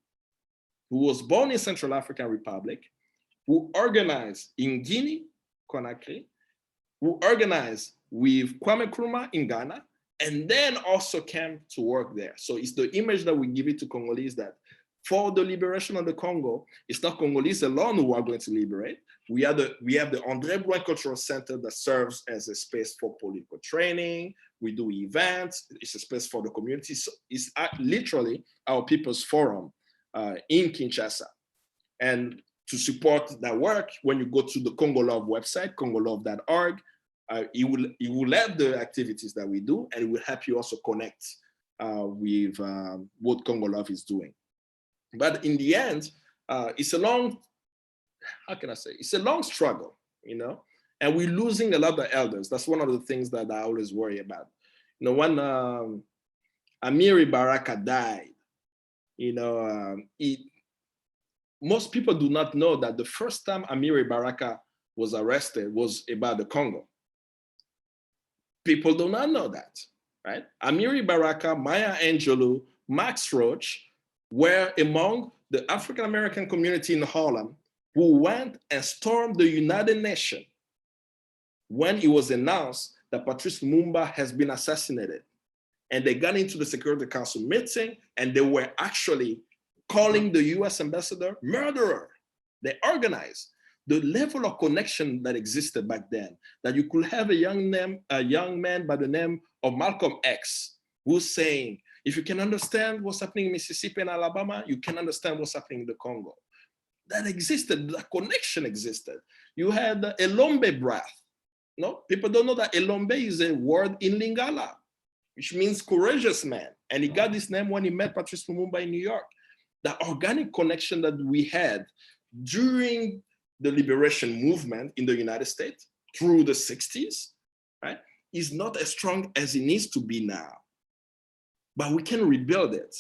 who was born in Central African Republic, who organized in Guinea, Conakry, who organized with Kwame Nkrumah in Ghana, and then also came to work there. So it's the image that we give it to Congolese that for the liberation of the Congo, it's not Congolese alone who are going to liberate. We have the André Bloin Cultural Center that serves as a space for political training. We do events. It's a space for the community. So it's literally our people's forum in Kinshasa. And to support that work, when you go to the Congo Love website, congolove.org, it will have the activities that we do, and it will help you also connect with what Congo Love is doing. But in the end, it's a long, how can I say? It's a long struggle, you know, and we're losing a lot of elders. That's one of the things that I always worry about. You know, when Amiri Baraka died, you know, most people do not know that the first time Amiri Baraka was arrested was about the Congo. People do not know that, right? Amiri Baraka, Maya Angelou, Max Roach were among the African-American community in Harlem who went and stormed the United Nations when it was announced that Patrice Lumumba has been assassinated. And they got into the Security Council meeting, and they were actually calling the US ambassador murderer. They organized. The level of connection that existed back then, that you could have a young man by the name of Malcolm X, who's saying, if you can understand what's happening in Mississippi and Alabama, you can understand what's happening in the Congo. That existed, that connection existed. You had Elombe breath. No, people don't know that Elombe is a word in Lingala, which means courageous man. And he got this name when he met Patrice Lumumba in New York. The organic connection that we had during the liberation movement in the United States through the 60s, right, is not as strong as it needs to be now. But we can rebuild it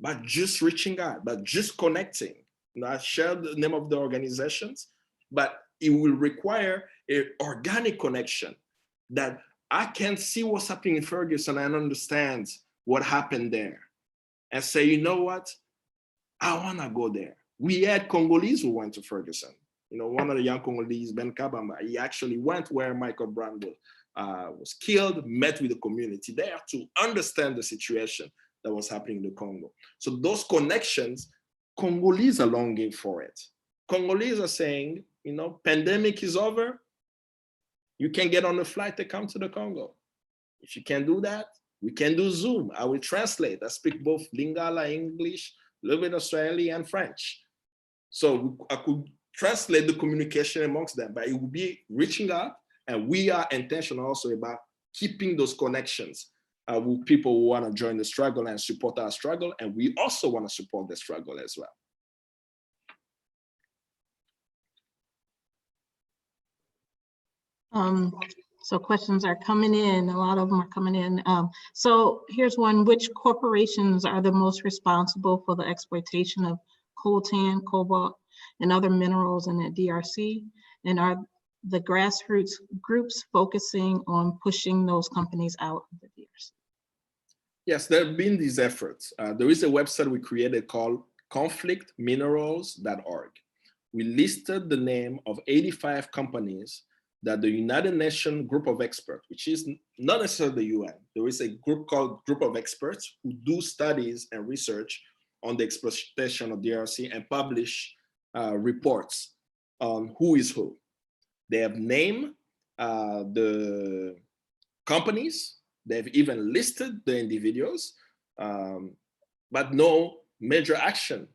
by just reaching out, by just connecting. You know, I shared the name of the organizations, but it will require an organic connection that I can see what's happening in Ferguson and understand what happened there and say, you know what? I want to go there. We had Congolese who went to Ferguson. You know, one of the young Congolese, Ben Kabamba, he actually went where Michael Brown was killed, met with the community there to understand the situation that was happening in the Congo. So those connections, Congolese are longing for it. Congolese are saying, you know, pandemic is over. You can get on a flight to come to the Congo. If you can do that, we can do Zoom. I will translate. I speak both Lingala, English, a little bit Australian and French. So I could translate the communication amongst them, but it will be reaching out, and we are intentional also about keeping those connections with people who want to join the struggle and support our struggle, and we also want to support the struggle as well. So questions are coming in, a lot of them are coming in. So here's one: which corporations are the most responsible for the exploitation of coltan, cobalt, and other minerals in the DRC? And are the grassroots groups focusing on pushing those companies out of the DRC? Yes, there have been these efforts. There is a website we created called conflictminerals.org. We listed the name of 85 companies that the United Nations group of experts, which is not necessarily the UN, there is a group called Group of Experts who do studies and research on the exploitation of DRC and publish reports on who is who. They have named the companies, they've even listed the individuals, but no major action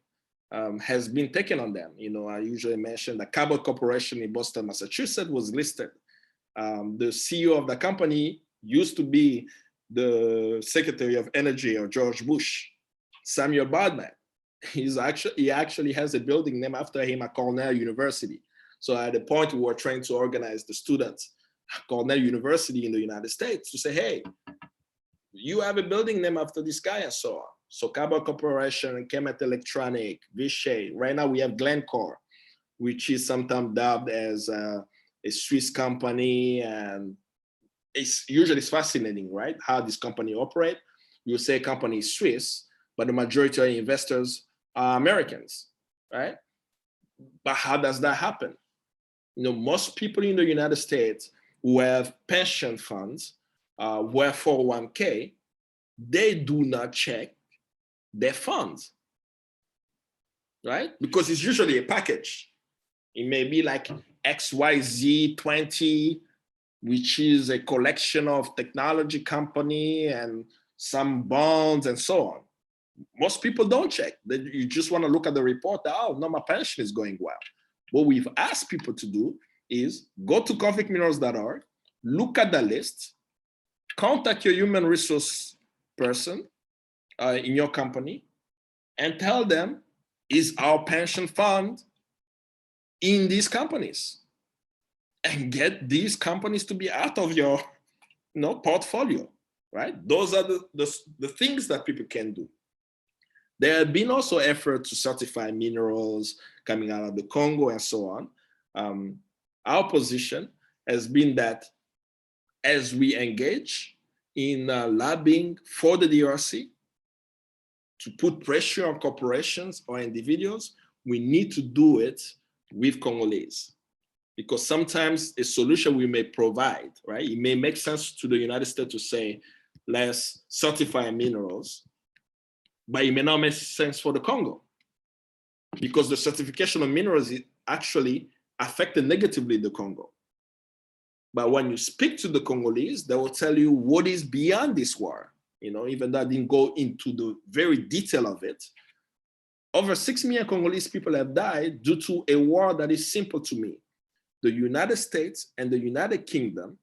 has been taken on them. You know, I usually mention the Cabot Corporation in Boston, Massachusetts was listed. The CEO of the company used to be the Secretary of Energy of George Bush, Samuel Bodman. He actually has a building named after him at Cornell University. So at the point we were trying to organize the students at Cornell University in the United States to say, hey, you have a building named after this guy and so on. So Cabot Corporation, Kemet Electronic, Vishay. Right now we have Glencore, which is sometimes dubbed as a Swiss company, and it's usually fascinating, right? How this company operate. You say company is Swiss, but the majority of investors are Americans, right? But how does that happen? You know, most people in the United States who have pension funds, who have 401k, they do not check their funds, right? Because it's usually a package. It may be like XYZ 20 which is a collection of technology company and some bonds and so on. Most people don't check. You just want to look at the report. Oh, no, my pension is going well. What we've asked people to do is go to conflictminerals.org, look at the list, contact your human resource person in your company, and tell them, is our pension fund in these companies? And get these companies to be out of your portfolio, right? Those are the things that people can do. There have been also efforts to certify minerals coming out of the Congo and so on. Our position has been that as we engage in lobbying for the DRC to put pressure on corporations or individuals, we need to do it with Congolese. Because sometimes a solution we may provide, right? It may make sense to the United States to say, let's certify minerals, but it may not make sense for the Congo because the certification of minerals is actually affected negatively the Congo. But when you speak to the Congolese, they will tell you what is beyond this war. Even though I didn't go into the very detail of it, over 6 million Congolese people have died due to a war that is simple to me. The United States and the United Kingdom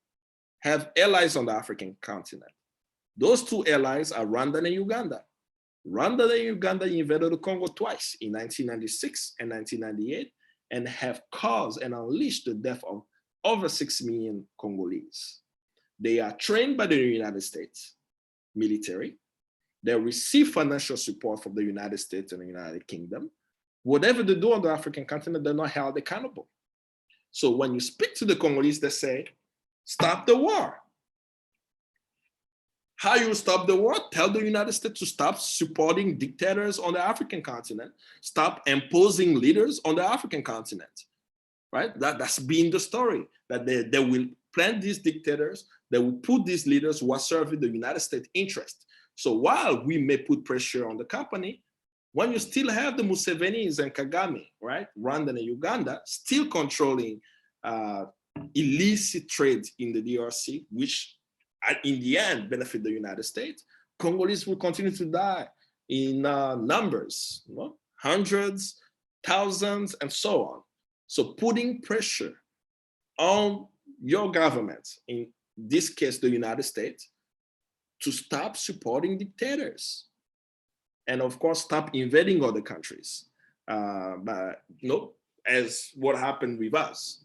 have allies on the African continent. Those two allies are Rwanda and Uganda. Rwanda and Uganda invaded the Congo twice, in 1996 and 1998, and have caused and unleashed the death of over 6 million Congolese. They are trained by the United States military. They receive financial support from the United States and the United Kingdom. Whatever they do on the African continent, they're not held accountable. So when you speak to the Congolese, they say, stop the war. How you stop the war? Tell the United States to stop supporting dictators on the African continent, stop imposing leaders on the African continent, right? That's been the story, that they will plant these dictators, they will put these leaders who are serving the United States interest. So while we may put pressure on the company, when you still have the Musavenis and Kagame, right, Rwanda and Uganda, still controlling illicit trade in the DRC, which in the end benefit the United States, Congolese will continue to die in numbers, hundreds, thousands, and so on. So putting pressure on your government, in this case, the United States, to stop supporting dictators. And of course, stop invading other countries. But as what happened with us,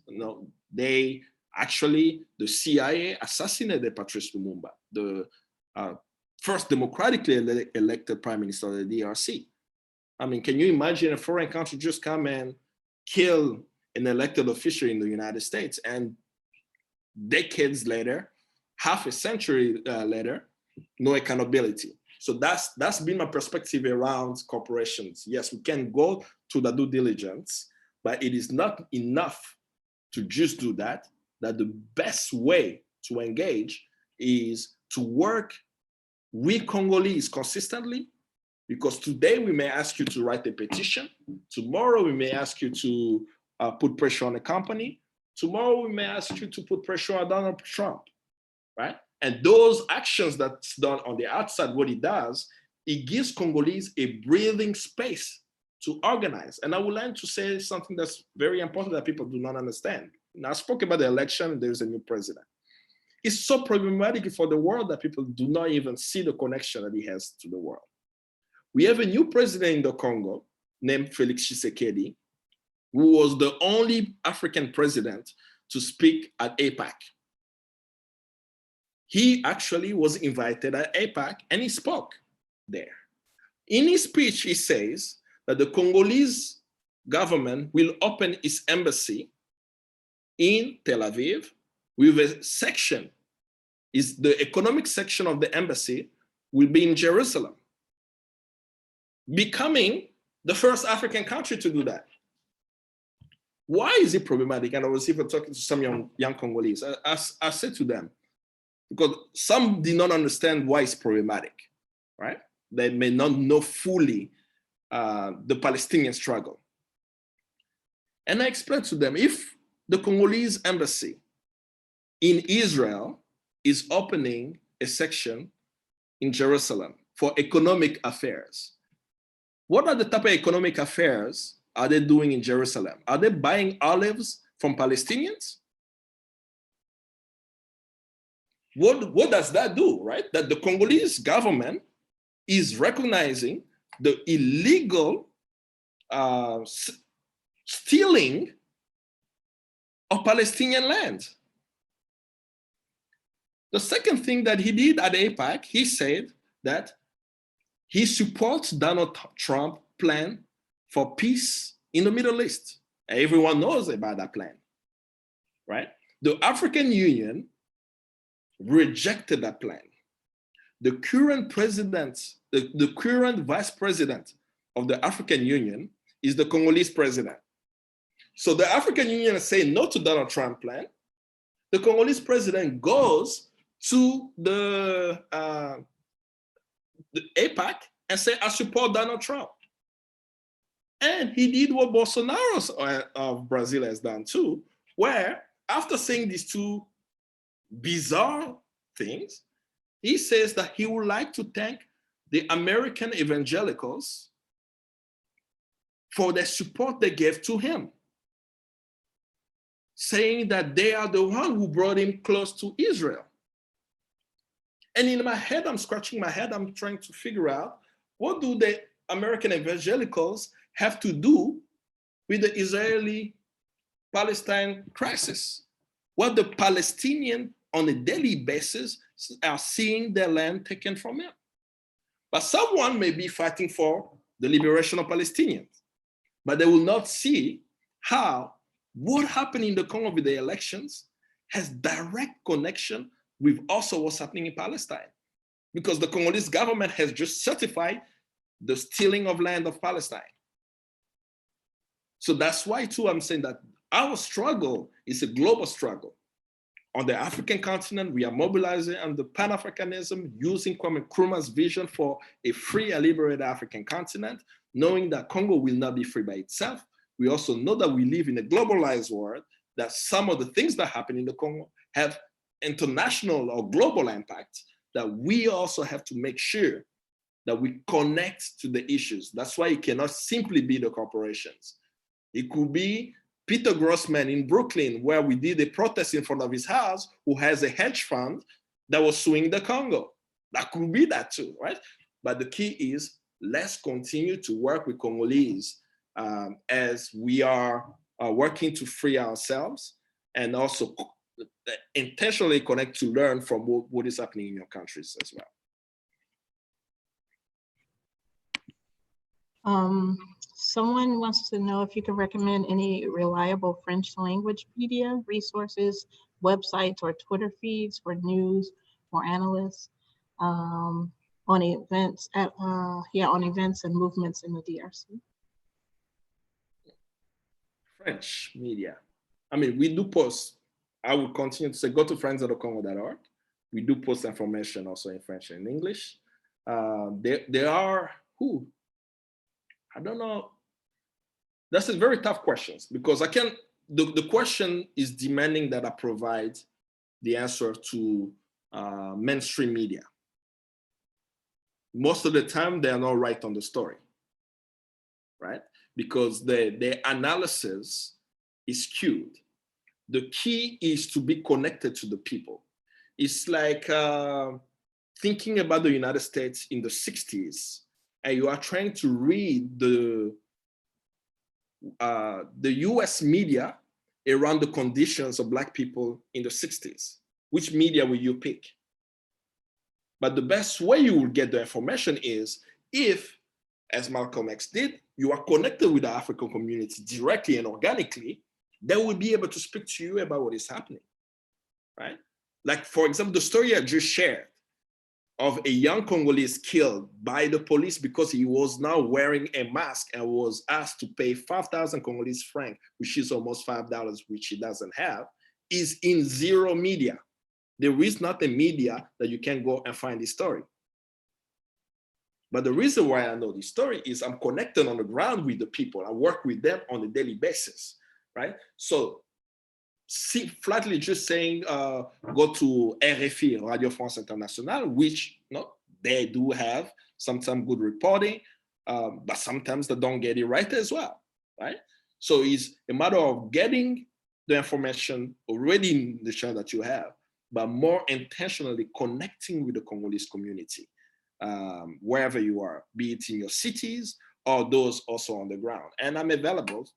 they actually, the CIA assassinated Patrice Lumumba, the first democratically elected prime minister of the DRC. I mean, can you imagine a foreign country just come and kill an elected official in the United States, and decades later, half a century later, no accountability? So that's been my perspective around corporations. Yes, we can go to the due diligence, but it is not enough to just do that. That the best way to engage is to work with Congolese consistently, because today we may ask you to write a petition. Tomorrow we may ask you to put pressure on a company. Tomorrow we may ask you to put pressure on Donald Trump, right? And those actions that's done on the outside, what it does, it gives Congolese a breathing space to organize. And I would like to say something that's very important that people do not understand. Now, I spoke about the election, there's a new president. It's so problematic for the world that people do not even see the connection that he has to the world. We have a new president in the Congo named Felix Tshisekedi, who was the only African president to speak at APAC. He actually was invited at APAC and he spoke there. In his speech, he says that the Congolese government will open its embassy in Tel Aviv with a section, is the economic section of the embassy will be in Jerusalem, becoming the first African country to do that. Why is it problematic? And I was even talking to some young Congolese. I said to them, because some did not understand why it's problematic, right? They may not know fully the Palestinian struggle. And I explained to them, if the Congolese embassy in Israel is opening a section in Jerusalem for economic affairs. What are the type of economic affairs are they doing in Jerusalem? Are they buying olives from Palestinians? What does that do, right? That the Congolese government is recognizing the illegal stealing of Palestinian land. The second thing that he did at AIPAC, he said that he supports Donald Trump's plan for peace in the Middle East. Everyone knows about that plan, right? The African Union rejected that plan. The current president, the current vice president of the African Union is the Congolese president. So the African Union is saying no to Donald Trump plan. The Congolese president goes to the AIPAC and say, I support Donald Trump. And he did what Bolsonaro of Brazil has done too, where after saying these two bizarre things, he says that he would like to thank the American evangelicals for the support they gave to him, saying that they are the one who brought him close to Israel. And in my head, I'm scratching my head, I'm trying to figure out, what do the American evangelicals have to do with the Israeli-Palestine crisis? What the Palestinians on a daily basis are seeing their land taken from them. But someone may be fighting for the liberation of Palestinians, but they will not see how what happened in the Congo with the elections has direct connection with also what's happening in Palestine. Because the Congolese government has just certified the stealing of land of Palestine. So that's why too, I'm saying that our struggle is a global struggle. On the African continent, we are mobilizing under Pan-Africanism, using Kwame Nkrumah's vision for a free and liberated African continent, knowing that Congo will not be free by itself. We also know that we live in a globalized world, that some of the things that happen in the Congo have international or global impacts, that we also have to make sure that we connect to the issues. That's why it cannot simply be the corporations. It could be Peter Grossman in Brooklyn, where we did a protest in front of his house, who has a hedge fund that was suing the Congo. That could be that too, right? But the key is, let's continue to work with Congolese as we are working to free ourselves, and also intentionally connect to learn from what is happening in your countries as well. Someone wants to know if you can recommend any reliable French language media, resources, websites, or Twitter feeds for news or analysts on events on events and movements in the DRC. French media. I mean, we do post. I will continue to say, go to friends.congo.org. We do post information also in French and English. There are who? I don't know. That's a very tough question, because the question is demanding that I provide the answer to mainstream media. Most of the time, they are not right on the story, right? Because the analysis is skewed. The key is to be connected to the people. It's like thinking about the United States in the 60s, and you are trying to read the US media around the conditions of Black people in the 60s. Which media will you pick? But the best way you will get the information is if, as Malcolm X did, you are connected with the African community directly and organically, they will be able to speak to you about what is happening, right? Like, for example, the story I just shared of a young Congolese killed by the police because he was now wearing a mask and was asked to pay 5,000 Congolese francs, which is almost $5, which he doesn't have, is in zero media. There is not a media that you can go and find this story. But the reason why I know this story is I'm connected on the ground with the people. I work with them on a daily basis, right? So flatly just saying, go to RFI, Radio France Internationale, which they do have sometimes good reporting, but sometimes they don't get it right as well, right? So it's a matter of getting the information already in the channel that you have, but more intentionally connecting with the Congolese community, wherever you are, be it in your cities or those also on the ground. And I'm available,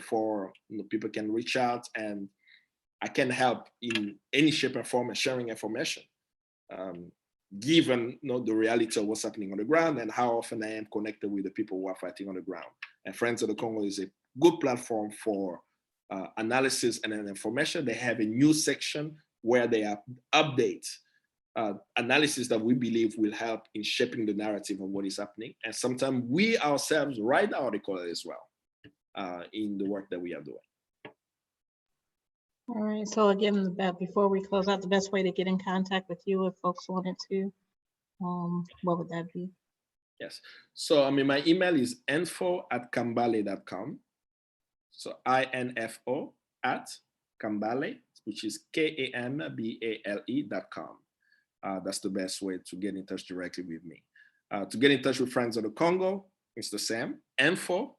for people can reach out, and I can help in any shape or form and sharing information, given the reality of what's happening on the ground and how often I am connected with the people who are fighting on the ground. And Friends of the Congo is a good platform for analysis and information. They have a news section where they update analysis that we believe will help in shaping the narrative of what is happening. And sometimes we ourselves write articles as well in the work that we are doing. All right, so again, before we close out, the best way to get in contact with you if folks wanted to, what would that be? Yes, so my email is info@kambale.com. So info at Kambale, which is KAMBALE.com. That's the best way to get in touch directly with me. To get in touch with Friends of the Congo, it's the same, info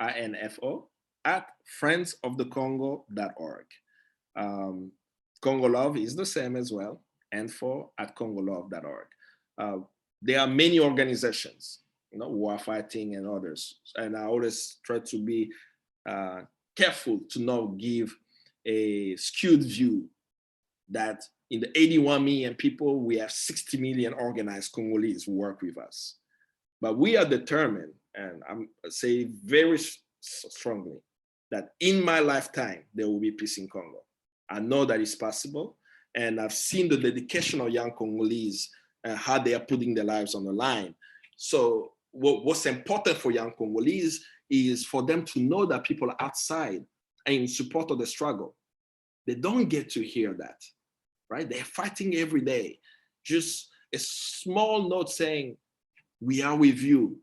at friendsofthecongo.org. Congo Love is the same as well, info at congolove.org. There are many organizations, who are fighting, and others. And I always try to be careful to not give a skewed view that in the 81 million people, we have 60 million organized Congolese who work with us. But we are determined, and I'm saying very strongly, that in my lifetime, there will be peace in Congo. I know that it's possible, and I've seen the dedication of young Congolese and how they are putting their lives on the line. So what's important for young Congolese is for them to know that people outside are in support of the struggle. They don't get to hear that, right? They're fighting every day. Just a small note saying, we are with you,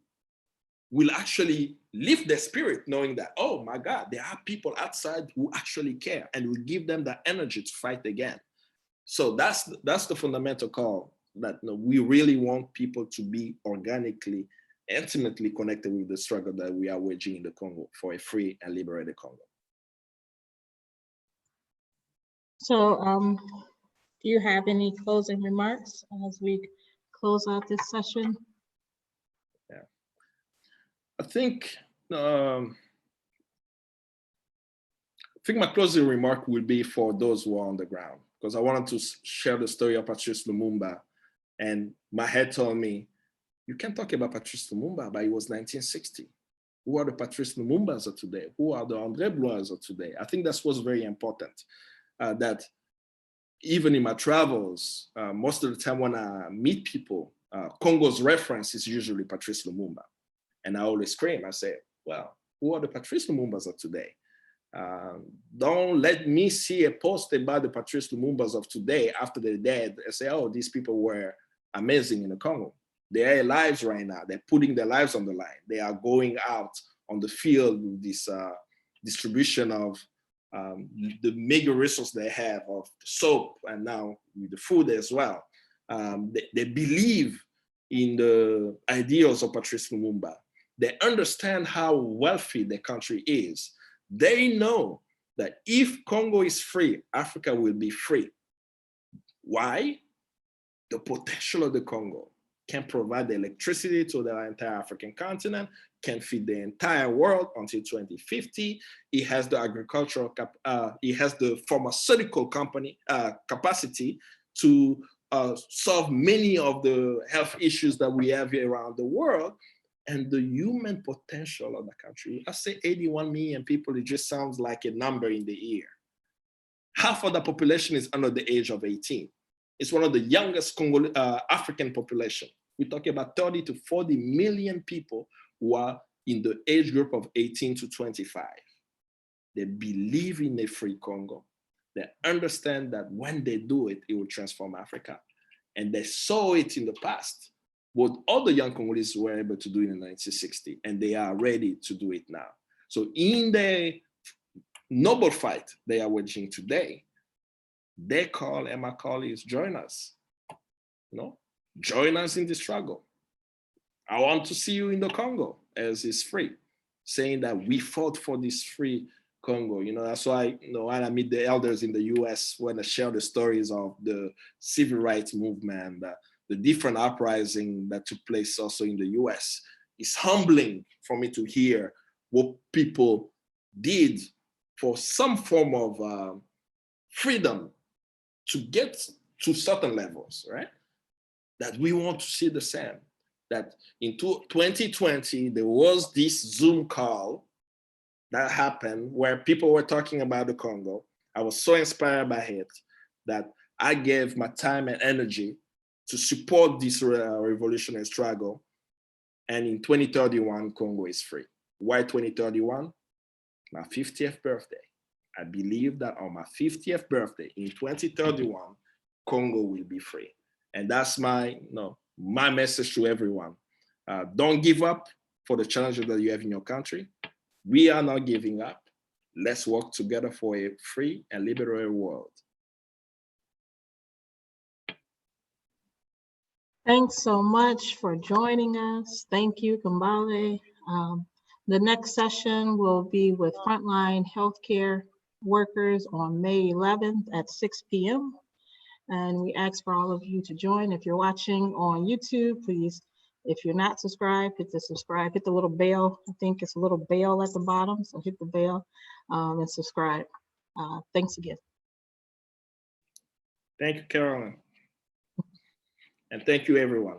will actually lift their spirit, knowing that, oh my God, there are people outside who actually care, and will give them the energy to fight again. So that's the fundamental call, that we really want people to be organically, intimately connected with the struggle that we are waging in the Congo for a free and liberated Congo. So do you have any closing remarks as we close out this session? Yeah, I think my closing remark will be for those who are on the ground, because I wanted to share the story of Patrice Lumumba, and my head told me, you can't talk about Patrice Lumumba, but it was 1960. Who are the Patrice Lumumbas of today? Who are the André Blois of today? I think that's what's very important, that even in my travels, most of the time when I meet people, Congo's reference is usually Patrice Lumumba. And I always scream, I say, well, who are the Patrice Lumumbas of today? Don't let me see a post about the Patrice Lumumbas of today after they're dead and say, oh, these people were amazing in the Congo. They are alive right now. They're putting their lives on the line. They are going out on the field with this distribution of the mega resource they have of soap, and now with the food as well. They believe in the ideals of Patrice Lumumba. They understand how wealthy the country is. They know that if Congo is free, Africa will be free. Why? The potential of the Congo can provide the electricity to the entire African continent, can feed the entire world until 2050. It has the agricultural, it has the pharmaceutical capacity to solve many of the health issues that we have here around the world. And the human potential of the country, I say 81 million people, it just sounds like a number in the ear. Half of the population is under the age of 18. It's one of the youngest African population. We're talking about 30 to 40 million people who are in the age group of 18 to 25. They believe in a free Congo. They understand that when they do it, it will transform Africa. And they saw it in the past. What other young Congolese were able to do in 1960, and they are ready to do it now. So in the noble fight they are waging today, they call, and my call is join us. Join us in the struggle. I want to see you in the Congo as it's free, saying that we fought for this free Congo. That's why, when I meet the elders in the US, when I share the stories of the civil rights movement, the different uprising that took place also in the US, it's humbling for me to hear what people did for some form of freedom to get to certain levels, right? That we want to see the same. That in 2020, there was this Zoom call that happened where people were talking about the Congo. I was so inspired by it that I gave my time and energy to support this revolutionary struggle. And in 2031, Congo is free. Why 2031? My 50th birthday. I believe that on my 50th birthday in 2031, Congo will be free. And that's my message to everyone. Don't give up for the challenges that you have in your country. We are not giving up. Let's work together for a free and liberal world. Thanks so much for joining us. Thank you, Kambale. The next session will be with frontline healthcare workers on May 11th at 6 p.m. And we ask for all of you to join. If you're watching on YouTube, please, if you're not subscribed, hit the subscribe, hit the little bell. I think it's a little bell at the bottom, so hit the bell and subscribe. Thanks again. Thank you, Carolyn. And thank you, everyone.